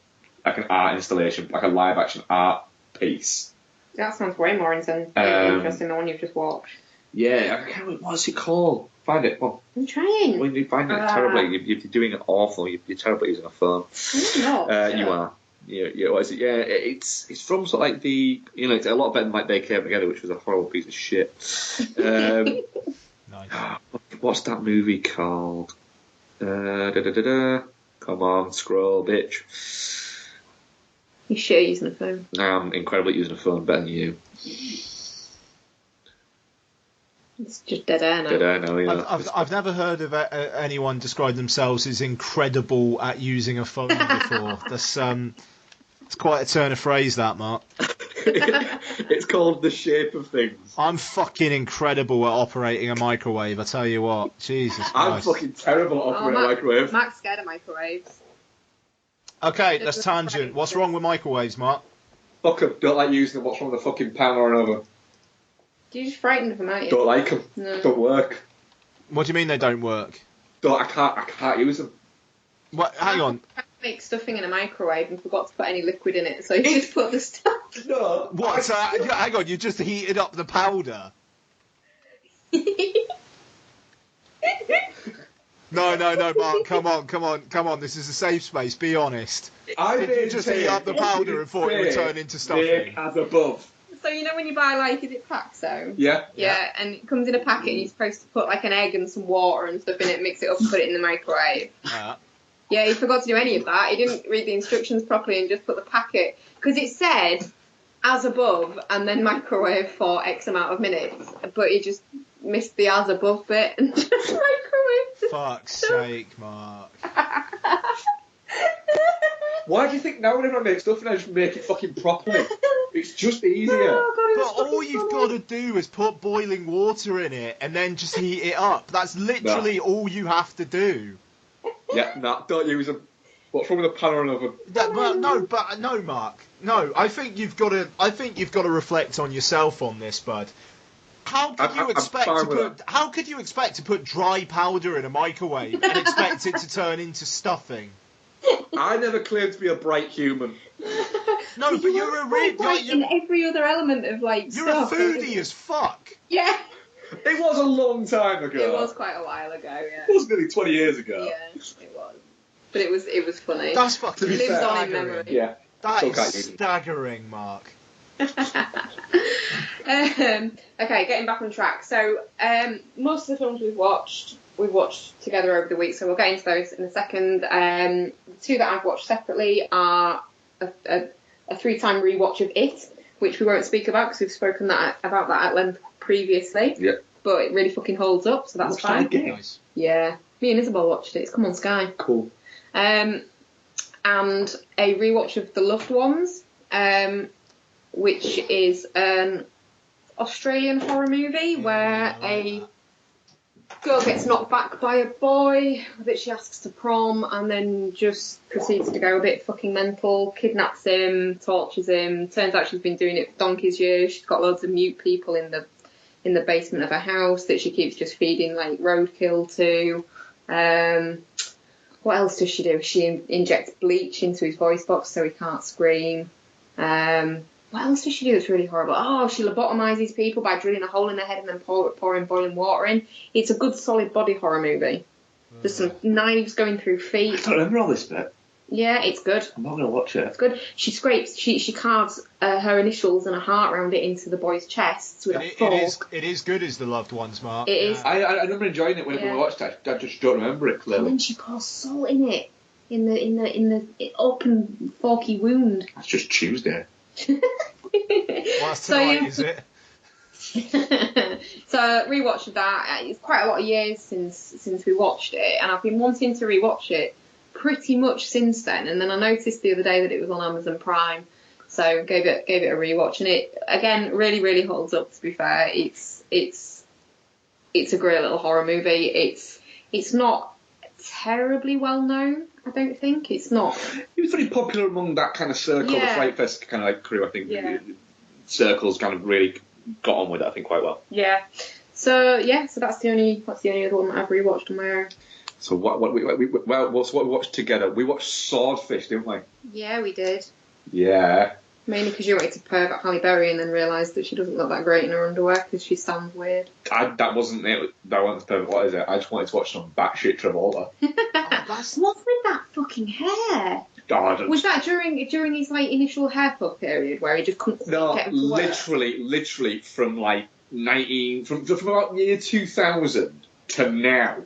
art installation, like a live action art piece. That sounds way more interesting than the one you've just watched. Yeah, I can't remember, what's it called? Find it. Come on. I'm trying. Well, you find it terribly. You're doing it awful. You're terrible using a phone. No, You are. Yeah, what is it? Yeah, it's from sort of like the, it's a lot better than like They Came Together, which was a horrible piece of shit. Nice. What's that movie called? Come on, scroll, bitch. You shit using a phone. I'm incredible at using a phone, better than you. It's just dead air now. Dead air now, yeah. I've never heard of anyone describe themselves as incredible at using a phone before. That's it's quite a turn of phrase, that, Mark. It's called The Shape of Things. I'm fucking incredible at operating a microwave, I tell you what. Jesus Christ. I'm fucking terrible at operating a microwave. Mark's scared of microwaves. Okay, that's tangent. What's wrong with microwaves, Mark? Fuck 'em. Don't like using them. What's wrong with the fucking pan or an oven? You're just frightened of them, aren't you? Don't like them. No. Don't work. What do you mean they don't work? I can't use them. What? Hang on. Make stuffing in a microwave and forgot to put any liquid in it, so you just put the stuff. No. What? Hang on, you just heated up the powder? No, Mark, come on. This is a safe space, be honest. Did you just heat up the powder and thought it would turn into stuffing? As above. So you know when you buy, like, is it Paxo? Yeah. Yeah, and it comes in a packet and you're supposed to put, like, an egg and some water and stuff in it, mix it up and put it in the microwave. Yeah, he forgot to do any of that. He didn't read the instructions properly and just put the packet... Because it said, as above, and then microwave for X amount of minutes. But he just missed the as above bit and just microwaved the Fuck's sake, Mark. Why do you think now whenever I make stuff and I just make it fucking properly? It's just easier. Oh, God, But all you've got to do is put boiling water in it and then just heat it up. That's literally all you have to do. Yeah, don't use them. What's wrong with a pan or an oven? No, Mark. No, I think you've got to reflect on yourself on this, bud. How could you expect to put dry powder in a microwave and expect it to turn into stuffing? I never claimed to be a bright human. No, but you're a real in every other element of, like, you're stuff. a foodie as fuck. Yeah. It was a long time ago. It was quite a while ago, yeah. It was nearly 20 years ago. Yeah, it was. But it was funny. That's fucking It lives on in staggering. memory. Yeah. That is staggering, Mark. Okay, getting back on track. So, most of the films we've watched together over the week, so we'll get into those in a second. The two that I've watched separately are a 3-time rewatch of It, which we won't speak about because we've spoken about that at length previously. Yeah. But it really fucking holds up, so that's fine. Nice. Yeah. Me and Isabel watched it. It's come on Sky. Cool. And a rewatch of The Loved Ones, which is an Australian horror movie where a girl gets knocked back by a boy that she asks to prom and then just proceeds to go a bit fucking mental, kidnaps him, tortures him. Turns out she's been doing it for donkey's years. She's got loads of mute people in the basement of her house that she keeps just feeding, like, roadkill to. What else does she do? She injects bleach into his voice box so he can't scream. What else does she do that's really horrible? Oh, she lobotomizes people by drilling a hole in their head and then pouring boiling water in. It's a good, solid body horror movie. There's some knives going through feet. I don't remember all this bit. Yeah, it's good. I'm not going to watch it. It's good. She scrapes, she carves her initials and a heart around it into the boy's chest with a fork. It is good as The Loved Ones, Mark. It is. I remember enjoying it whenever we watched it. I just don't remember it And clearly. then she pours salt in it. In the open forky wound. That's just Tuesday. Well, that's tonight, is it? So rewatched that. It's quite a lot of years since we watched it, and I've been wanting to rewatch it pretty much since then. And then I noticed the other day that it was on Amazon Prime, so gave it a rewatch, and it again really holds up. To be fair, it's a great little horror movie. It's not terribly well known. I don't think it's not. He was very popular among that kind of circle, the Fright Fest kind of like crew. I think circles kind of really got on with it. I think quite well. Yeah. So that's the only other one that I've rewatched on my own. So what we watched together? We watched Swordfish, didn't we? Yeah, we did. Yeah. Mainly because you wanted to pervert Halle Berry and then realised that she doesn't look that great in her underwear because she sounds weird. That wasn't it. That wasn't perfect. What is it? I just wanted to watch some batshit Travolta. What's with that fucking hair? God. Was that during his like initial haircut period where he just couldn't get him to work? literally from like from about year 2000 to now,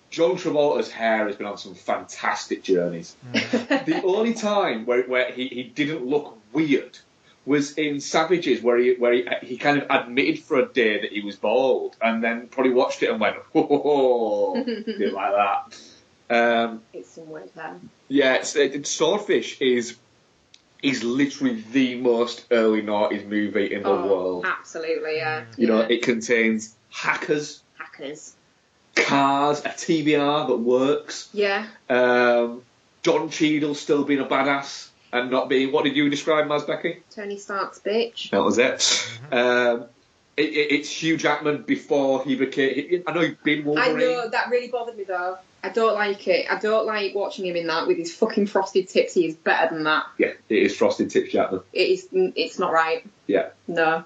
John Travolta's hair has been on some fantastic journeys. The only time where he didn't look weird was in Savages, where he kind of admitted for a day that he was bald, and then probably watched it and went, "Oh, didn't like that." It's some weird hair. Yeah, Swordfish is literally the most early noughties movie in the world. Absolutely, yeah. You know, it contains hackers, cars, a TBR that works. Yeah. Don Cheadle still being a badass and not being, what did you describe him as, Becky? Tony Stark's bitch. That was it. It's Hugh Jackman before he became, I know he'd been Wolverine. I know, that really bothered me though. I don't like it. I don't like watching him in that with his fucking frosted tips. He is better than that. Yeah, it is Frosted Tips Jackman. It's not right. Yeah. No.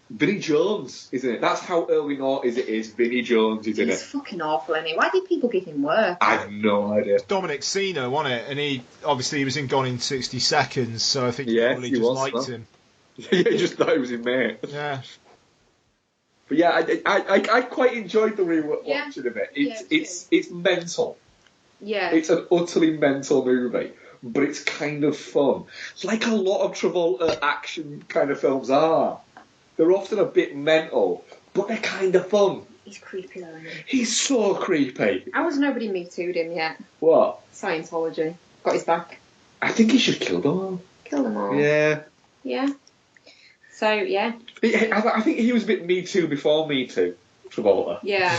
Vinnie Jones, isn't it? That's how early noughties it is. Vinnie Jones is in it. He's fucking awful, isn't he? Why did people give him work? I have no idea. Dominic Sena, wasn't it? And he was in Gone in 60 Seconds, so I think he probably just liked him. Yeah, he just thought he was his mate. Yeah. But yeah, I quite enjoyed the rewatching of it. It's mental. Yeah. It's an utterly mental movie, but it's kind of fun. It's like a lot of Travolta action kind of films are. They're often a bit mental, but they're kind of fun. He's creepy though, isn't he? He's so creepy. How has nobody Me Too'd him yet? What? Scientology. Got his back. I think he should kill them all. Kill them all. Yeah. Yeah. So, yeah. I think he was a bit Me Too before Me Too, Travolta. Yeah.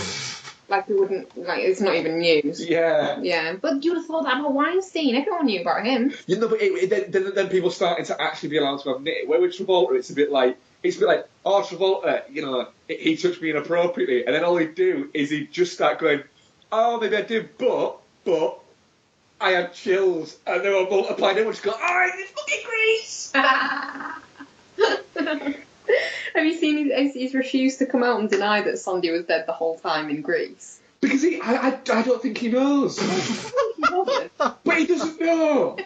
Like, we wouldn't, like, it's not even news. Yeah. Yeah. But you'd have thought that about Weinstein. Everyone knew about him. You know, but then people starting to actually be allowed to admit it. Where with Travolta, it's a bit like, oh, Travolta, you know, he touched me inappropriately. And then all he'd do is he'd just start going, oh, maybe I did, but I had chills. And they were multiplying. Everyone just go, oh, it's fucking Grease! Have you seen he's refused to come out and deny that Sandy was dead the whole time in Greece? Because I don't think he knows. But he doesn't know.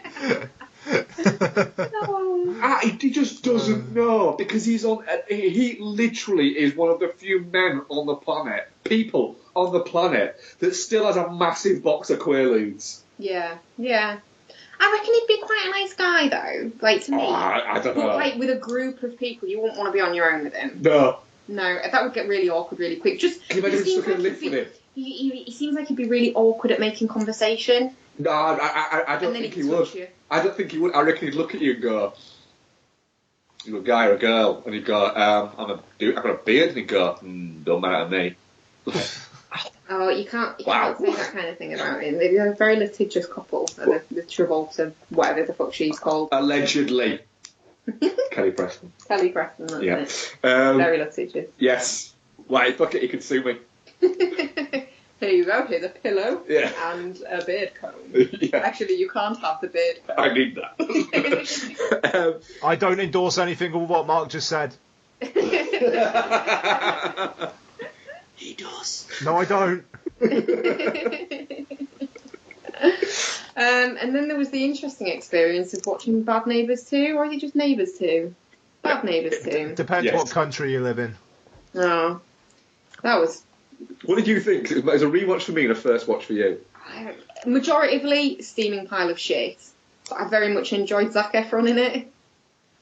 No. He just doesn't know, because he literally is one of the few men on the planet, people on the planet, that still has a massive box of Quaaludes. Yeah. I reckon he'd be quite a nice guy, though. Like, to me. I don't know. But, like, with a group of people, you wouldn't want to be on your own with him. No. No, that would get really awkward really quick. Just, can you imagine him stuck in a lift with him? He seems like he'd be really awkward at making conversation. No, I don't think he would. You. I don't think he would. I reckon he'd look at you and go, "You a guy or a girl?" And he'd go, I've got a beard." And he'd go, "Don't matter to me." Oh, you can't say that kind of thing about him. They're a very litigious couple. The Travolta, whatever the fuck she's called. Allegedly. Kelly Preston. Kelly Preston, that's it. Very litigious. Yes. Wait, fuck it, you can sue me. Here you go, here's a pillow and a beard comb. Yeah. Actually, you can't have the beard comb. I need that. I don't endorse anything of what Mark just said. He does. No, I don't. And then there was the interesting experience of watching Bad Neighbours 2, or is it just Neighbours 2? Bad Neighbours 2. Depends what country you live in. Oh, that was... What did you think? It was a rewatch for me and a first watch for you. Majoritively, steaming pile of shit. But I very much enjoyed Zac Efron in it.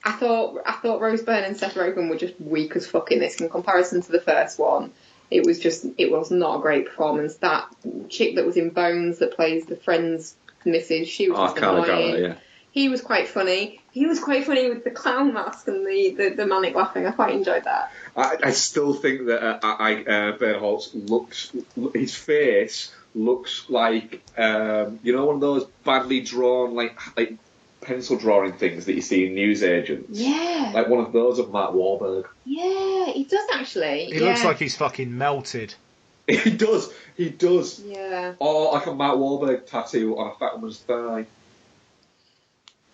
I thought Rose Byrne and Seth Rogen were just weak as fuck in this in comparison to the first one. It was not a great performance. That chick that was in Bones that plays the friend's missus, she was just annoying. Yeah. He was quite funny. He was quite funny with the clown mask and the manic laughing. I quite enjoyed that. I still think that Bernholtz his face looks like, one of those badly drawn, like pencil drawing things that you see in newsagents. Yeah. Like one of those of Mark Wahlberg. Yeah, he does actually. He looks like he's fucking melted. He does. Yeah. Or like a Mark Wahlberg tattoo on a fat woman's thigh.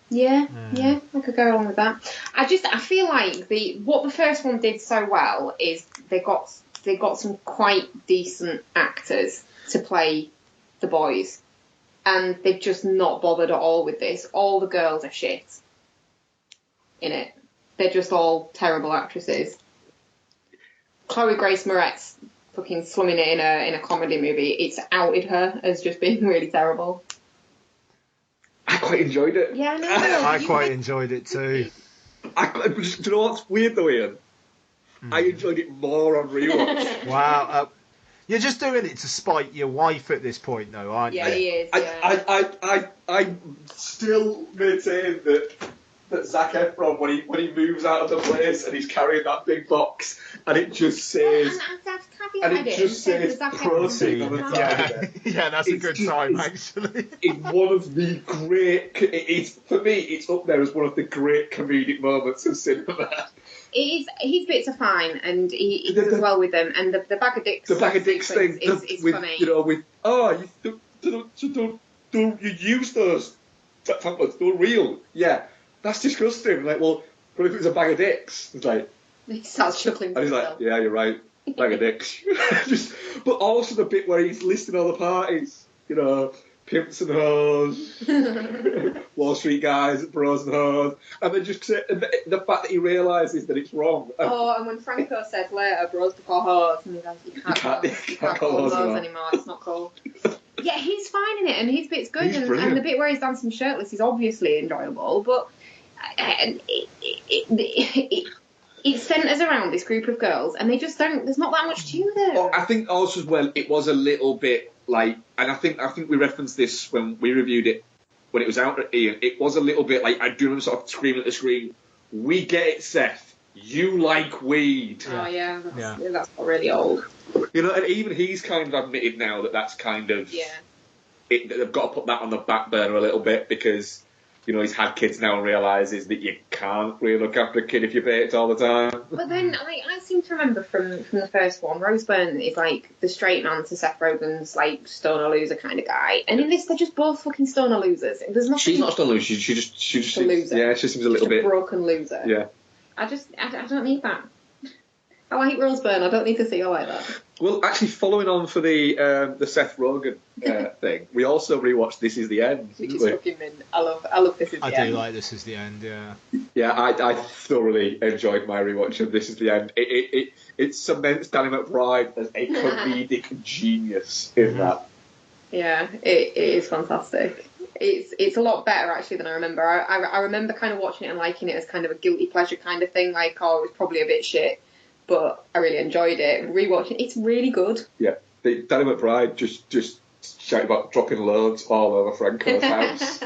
Yeah, I could go along with that. I feel like what the first one did so well is they got some quite decent actors to play the boys, and they've just not bothered at all with this. All the girls are shit in it. They're just all terrible actresses. Chloe Grace Moretz fucking slumming it in a comedy movie. It's outed her as just being really terrible. I quite enjoyed it. Yeah, no, I quite enjoyed it too. Do you know what's weird though, Ian? I enjoyed it more on rewatch. Wow. You're just doing it to spite your wife at this point, though, aren't you? Yeah, he is. Yeah. I still maintain that Zac Efron, when he moves out of the place and he's carrying that big box, and it just says, protein on the side of it. Yeah, that's a good time, actually. It's one of the great. For me, it's up there as one of the great comedic moments of cinema. His bits are fine, and he does well with them. And the bag of dicks. The bag of dicks thing is with, funny. You use those pamphlets. They're real. Yeah, that's disgusting. Like, well, but if it was a bag of dicks, it's like he starts chuckling. And he's like, yeah, you're right. Bag of dicks. But also the bit where he's listing all the parties. Pimps and hoes, Wall Street guys, bros and hoes, and then just the fact that he realises that it's wrong. And when Franco says later, bros before hoes, and he goes, you can't call them hoes anymore, it's not cool. Yeah, he's fine in it, and his bit's good, and the bit where he's dancing shirtless is obviously enjoyable, but it centres around this group of girls, and they just don't, there's not that much to them. Well, I think also as well, it was a little bit like, and I think we referenced this when we reviewed it when it was out at Ian. It was a little bit like, I do remember sort of screaming at the screen, "We get it, Seth. You like weed." Oh yeah, that's not really old. And even he's kind of admitted now that that's kind of they've got to put that on the back burner a little bit because he's had kids now and realises that you can't really look after a kid if you bait all the time. But then I seem to remember from the first one, Rose Byrne is like the straight man to Seth Rogen's like stoner loser kind of guy, and in this they're just both fucking stoner losers. There's nothing. She's not a stoner loser. She just a loser. Yeah, she seems a little bit broken loser. Yeah. I don't need that. I like Rose Byrne. I don't need to see her like that. Well, actually, following on for the Seth Rogen thing, we also rewatched This Is the End. Which is fucking mint. I love This Is the End. I do like This Is the End, yeah. Yeah, I thoroughly enjoyed my rewatch of This Is the End. It cements Danny McBride as a comedic genius in that. Yeah, it is fantastic. It's a lot better actually than I remember. I remember kind of watching it and liking it as kind of a guilty pleasure kind of thing. Like, it was probably a bit shit, but I really enjoyed it. Rewatching it's really good. Yeah, Danny McBride just shouting about dropping loads all over Franco's house.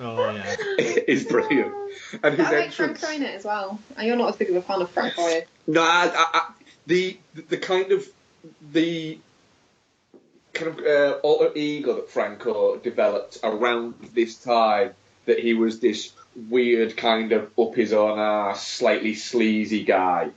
Oh yeah, it's brilliant. And his I like entrance. Franco in it as well. And you're not as big of a fan of Franco, are you? No, the kind of alter ego that Franco developed around this time, that he was this weird kind of up his own arse, slightly sleazy guy.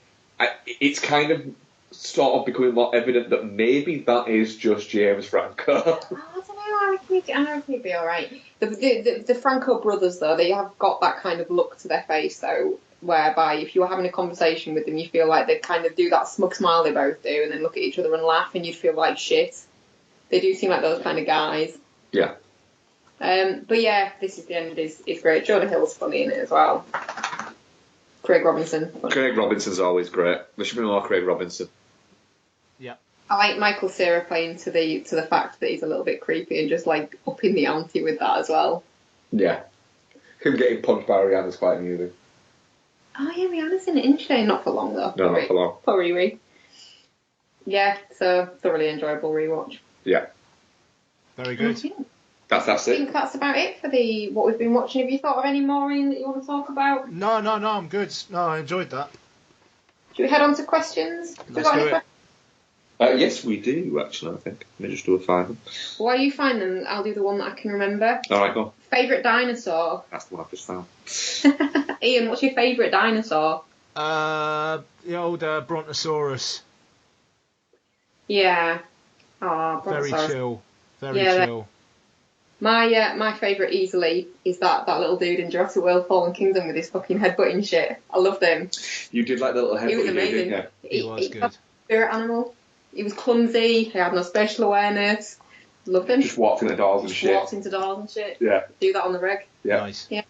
It's kind of sort of becoming more evident that maybe that is just James Franco. I don't know. I reckon he'd be all right. The Franco brothers, though, they have got that kind of look to their face, though, whereby if you were having a conversation with them, you feel like they kind of do that smug smile they both do, and then look at each other and laugh, and you'd feel like shit. They do seem like those kind of guys. Yeah. But yeah, This Is the End is great. Jonah Hill's funny in it as well. Craig Robinson. Funny. Craig Robinson's always great. There should be more Craig Robinson. Yeah. I like Michael Cera playing to the fact that he's a little bit creepy and just like upping the ante with that as well. Yeah. Him getting punched by Rihanna's quite amusing. Oh yeah, Rihanna's in it, isn't she? Not for long though. No, not for long. Poor Riri. Yeah, so thoroughly enjoyable rewatch. Yeah. Very good. That's I it. think that's about it for what we've been watching. Have you thought of any more, Ian, that you want to talk about? No, I'm good. No, I enjoyed that. Should we head on to questions? Let's do it. Yes, we do, actually, I think. Let me just do a final. While you find them, I'll do the one that I can remember. All right, go on. Favourite dinosaur? That's the one I've just found. Ian, what's your favourite dinosaur? The old Brontosaurus. Yeah. Oh, Very chill. Very Yeah, chill. My favourite easily is that little dude in Jurassic World Fallen Kingdom with his fucking headbutting shit. I loved him. You did like the little headbutt. He was you amazing. did, didn't you? He was good. Was a spirit animal. He was clumsy. He had no special awareness. Loved him. Just walked into doors and Just shit. walked into doors and shit. Yeah. Do that on the reg. Yeah. Nice. Yeah.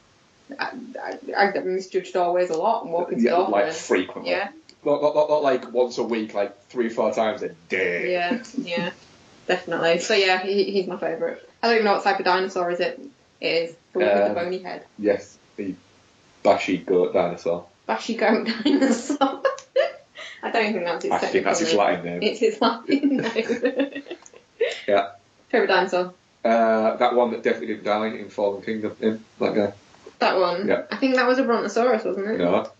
I misjudge doorways a lot and walk into doors. Like frequently. Yeah. Not like once a week, like 3-4 times a day. Yeah. Definitely. So yeah, he's my favourite. I don't even know what type of dinosaur is it. It is the one with the bony head. Yes, the bashy goat dinosaur. Bashy goat dinosaur. I don't think that's his. I think that's his Latin name. It's his Latin name. Yeah. Favourite dinosaur. That one that definitely didn't die in Fallen Kingdom. That guy. That one. Yeah. I think that was a brontosaurus, wasn't it? No. It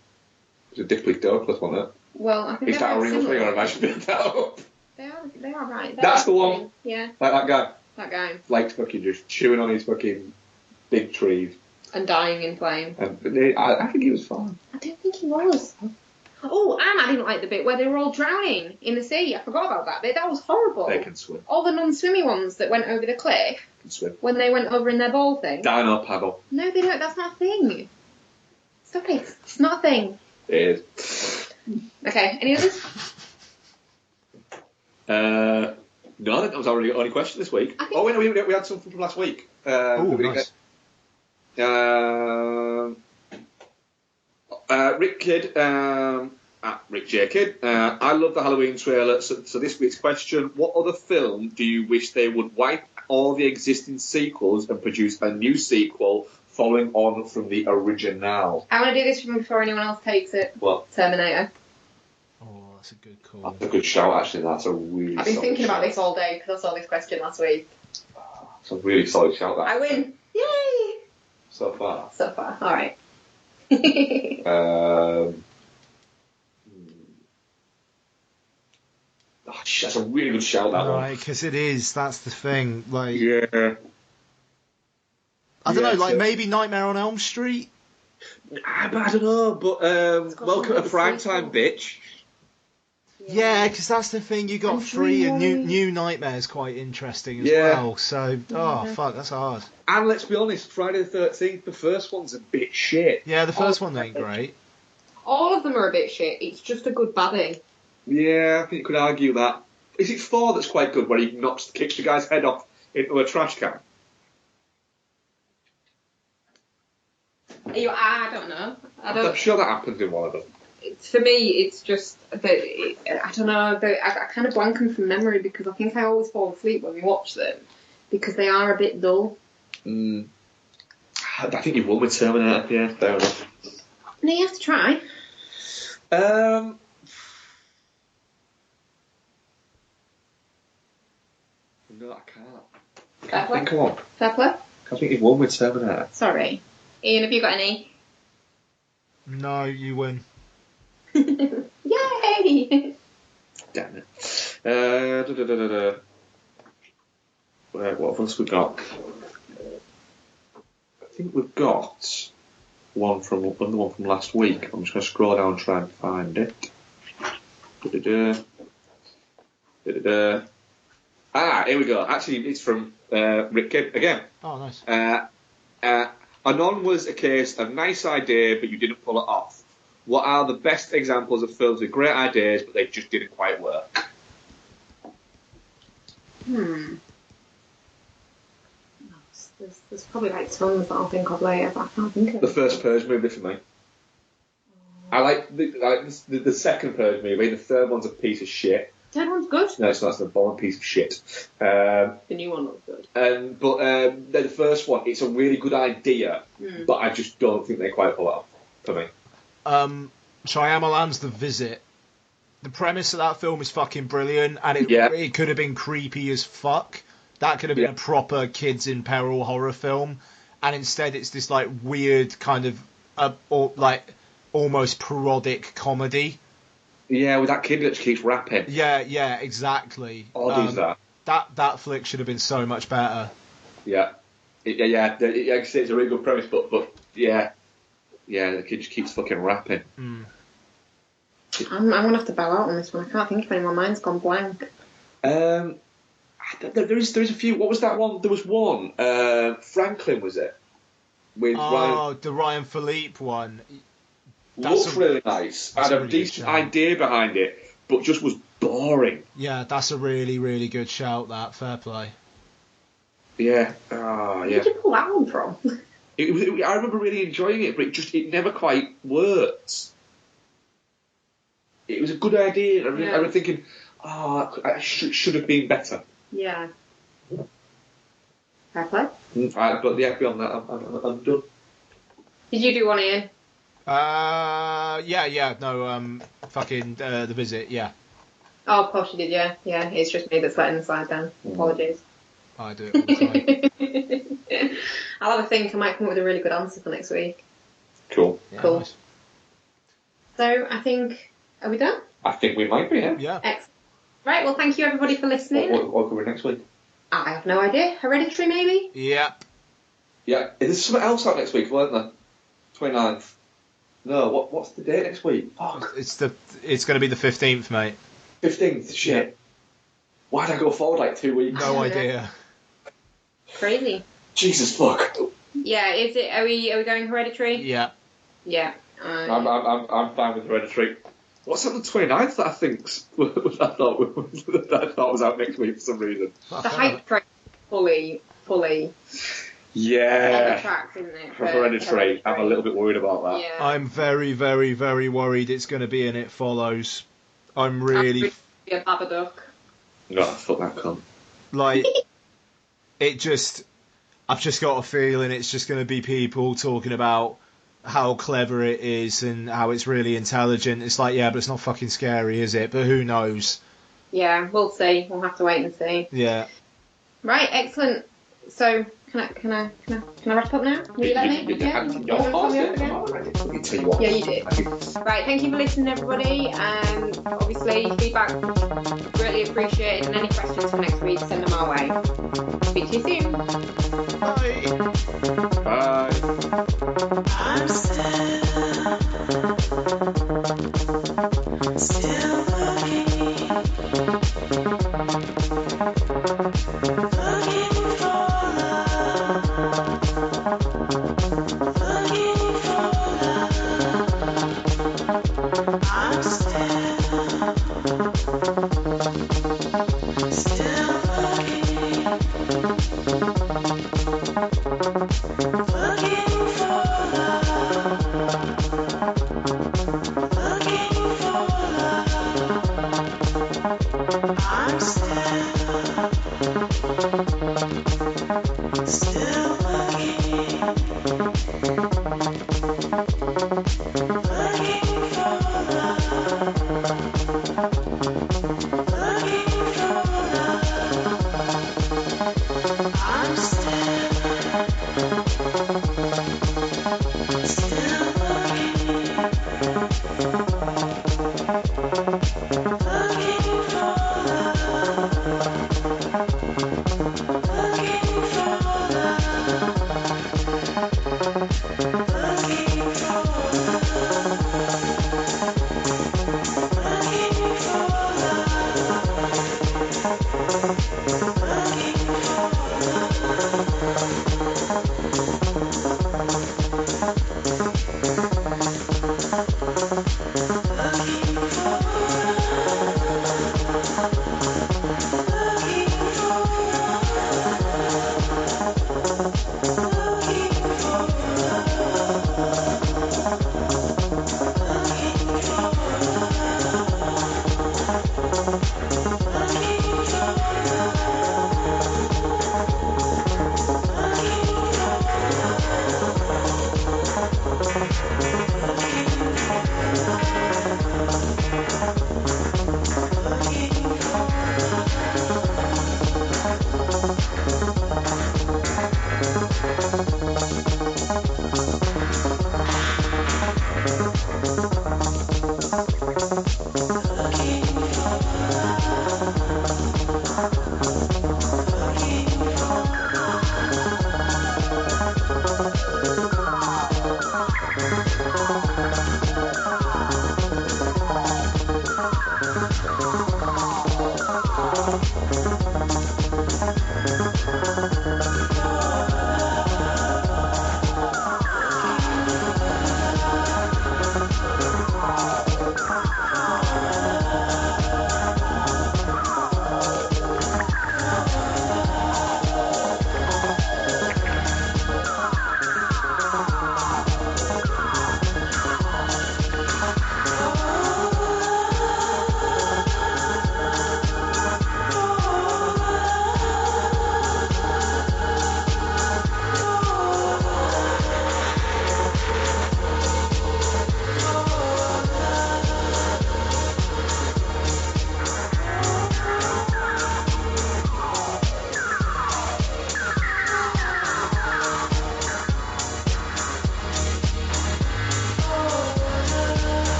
was a Diplodocus, wasn't it? Well, I think Is that a real thing, or am I just making that up? They are right. That's the one. Yeah. Like that guy. That guy. Liked fucking just chewing on his fucking big trees. And dying in flame. And I think he was fine. I don't think he was. Oh, and I didn't like the bit where they were all drowning in the sea. I forgot about that bit. That was horrible. They can swim. All the non-swimmy ones that went over the cliff. Can swim. When they went over in their ball thing. Dino paddle. No, they don't. That's not a thing. Stop it. It's not a thing. It is. Okay, any others? No, I think that was our only question this week. Oh, wait, no, we had something from last week. Oh, nice. Rick Kidd, at Rick J. Kidd, I love the Halloween trailer. So this week's question, what other film do you wish they would wipe all the existing sequels and produce a new sequel following on from the original? I want to do this before anyone else takes it. What? Terminator. Oh, that's a good call. That's a good shout, actually. That's a really I've been solid thinking about shout. this all day because I saw this question last week. It's a really solid shout, that. I win. Yay! So far. So far. Alright. That's a really good shout, that one. Right, because it is. That's the thing. Like, Yeah. I don't know. Like so- maybe Nightmare on Elm Street. But I don't know. But got welcome to some primetime, bitch. Yeah, because that's the thing. You got And three, and Dream new Nightmare's quite interesting as Yeah. well. So, fuck, that's hard. And let's be honest, Friday the 13th, the first one's a bit shit. Yeah, the first one ain't great. All of them are a bit shit. It's just a good baddie. Yeah, I think you could argue that. Is it 4 that's quite good, where he kicks the guy's head off into a trash can? I don't know. I'm sure that happens in one of them. For me, it's just that I don't know. I kind of blank them from memory because I think I always fall asleep when we watch them because they are a bit dull. I think you won with Terminator. Yeah, fair enough. No, you have to try. No, I can't. Fair play. Come on. Fair play. I think you've won with Terminator. Sorry, Ian. Have you got any? No, you win. Yay! Damn it. What else we got? I think we've got another one from last week. I'm just going to scroll down and try and find it. Here we go. Actually, it's from Rick Kidd again. Oh, nice. Anon was a case of nice idea, but you didn't pull it off. What are the best examples of films with great ideas, but they just didn't quite work? There's probably like tons that I'll think of later, but I can't think of The first Purge movie for me. I like the second Purge movie. The third one's a piece of shit. Third one's good. No, it's not. It's a boring piece of shit. The new one looks good. But the first one, it's a really good idea, but I just don't think they quite pull it off for me. Shyamalan's The Visit. The premise of that film is fucking brilliant, and it could have been creepy as fuck. That could have been a proper kids in peril horror film, and instead it's this like weird kind of almost parodic comedy. Yeah, with that kid that just keeps rapping. Yeah, exactly. Odd is that. That flick should have been so much better. Yeah. It's a really good premise, but yeah, the kid just keeps fucking rapping. I'm gonna have to bow out on this one. I can't think of any. My mind's gone blank. There is a few. What was that one? There was one. Franklin, was it? With Ryan. The Ryan Philippe one. Looked really nice. Had a decent idea behind it, but just was boring. Yeah, that's a really, really good shout. That fair play. Yeah. Where did you pull that one from? I remember really enjoying it, but it never quite worked. It was a good idea. I remember thinking, I should have been better. Yeah. Fair play. But yeah, beyond that, I'm done. Did you do one, Ian? Fucking The Visit, yeah. Oh, of course you did, yeah. Yeah, it's just me that's letting the slide down. Apologies. I do it all the time. I'll have a think. I might come up with a really good answer for next week. Cool. Yeah, cool. Nice. So, I think... Are we done? I think we might be, yeah. Yeah. Excellent. Right, well, thank you everybody for listening. What cover next week? I have no idea. Hereditary, maybe? Yep. Yeah. There's something else out next week, weren't there? 29th. No, what's the date next week? Fuck. It's going to be the 15th, mate. 15th. Shit. Yeah. Why did I go forward like 2 weeks? No idea. Crazy. Jesus fuck. Yeah, is it? Are we going Hereditary? Yeah. Yeah. I'm fine with Hereditary. What's on the 29th that I thought was out next week for some reason? The hype train fully on Yeah. the tracks, isn't it? For Hereditary, I'm a little bit worried about that. Yeah. I'm very, very, very worried it's going to be in It Follows. I'm really... Be a Babadook. No, fuck that cunt. Like, I've just got a feeling it's just going to be people talking about how clever it is and how it's really intelligent. It's like, yeah, but it's not fucking scary, is it? But who knows? Yeah, we'll see. We'll have to wait and see. Yeah. Right, excellent. So, can I wrap up now? Will you let me? Yeah. Yeah, you did. Right, thank you for listening, everybody. Obviously, feedback greatly appreciated, and any questions for next week, send them our way. Speak to you soon. Bye. Bye. I'm still looking for love, looking for love. I'm still looking for love, looking for love. I'm still looking for love, looking for love. I'm looking for love.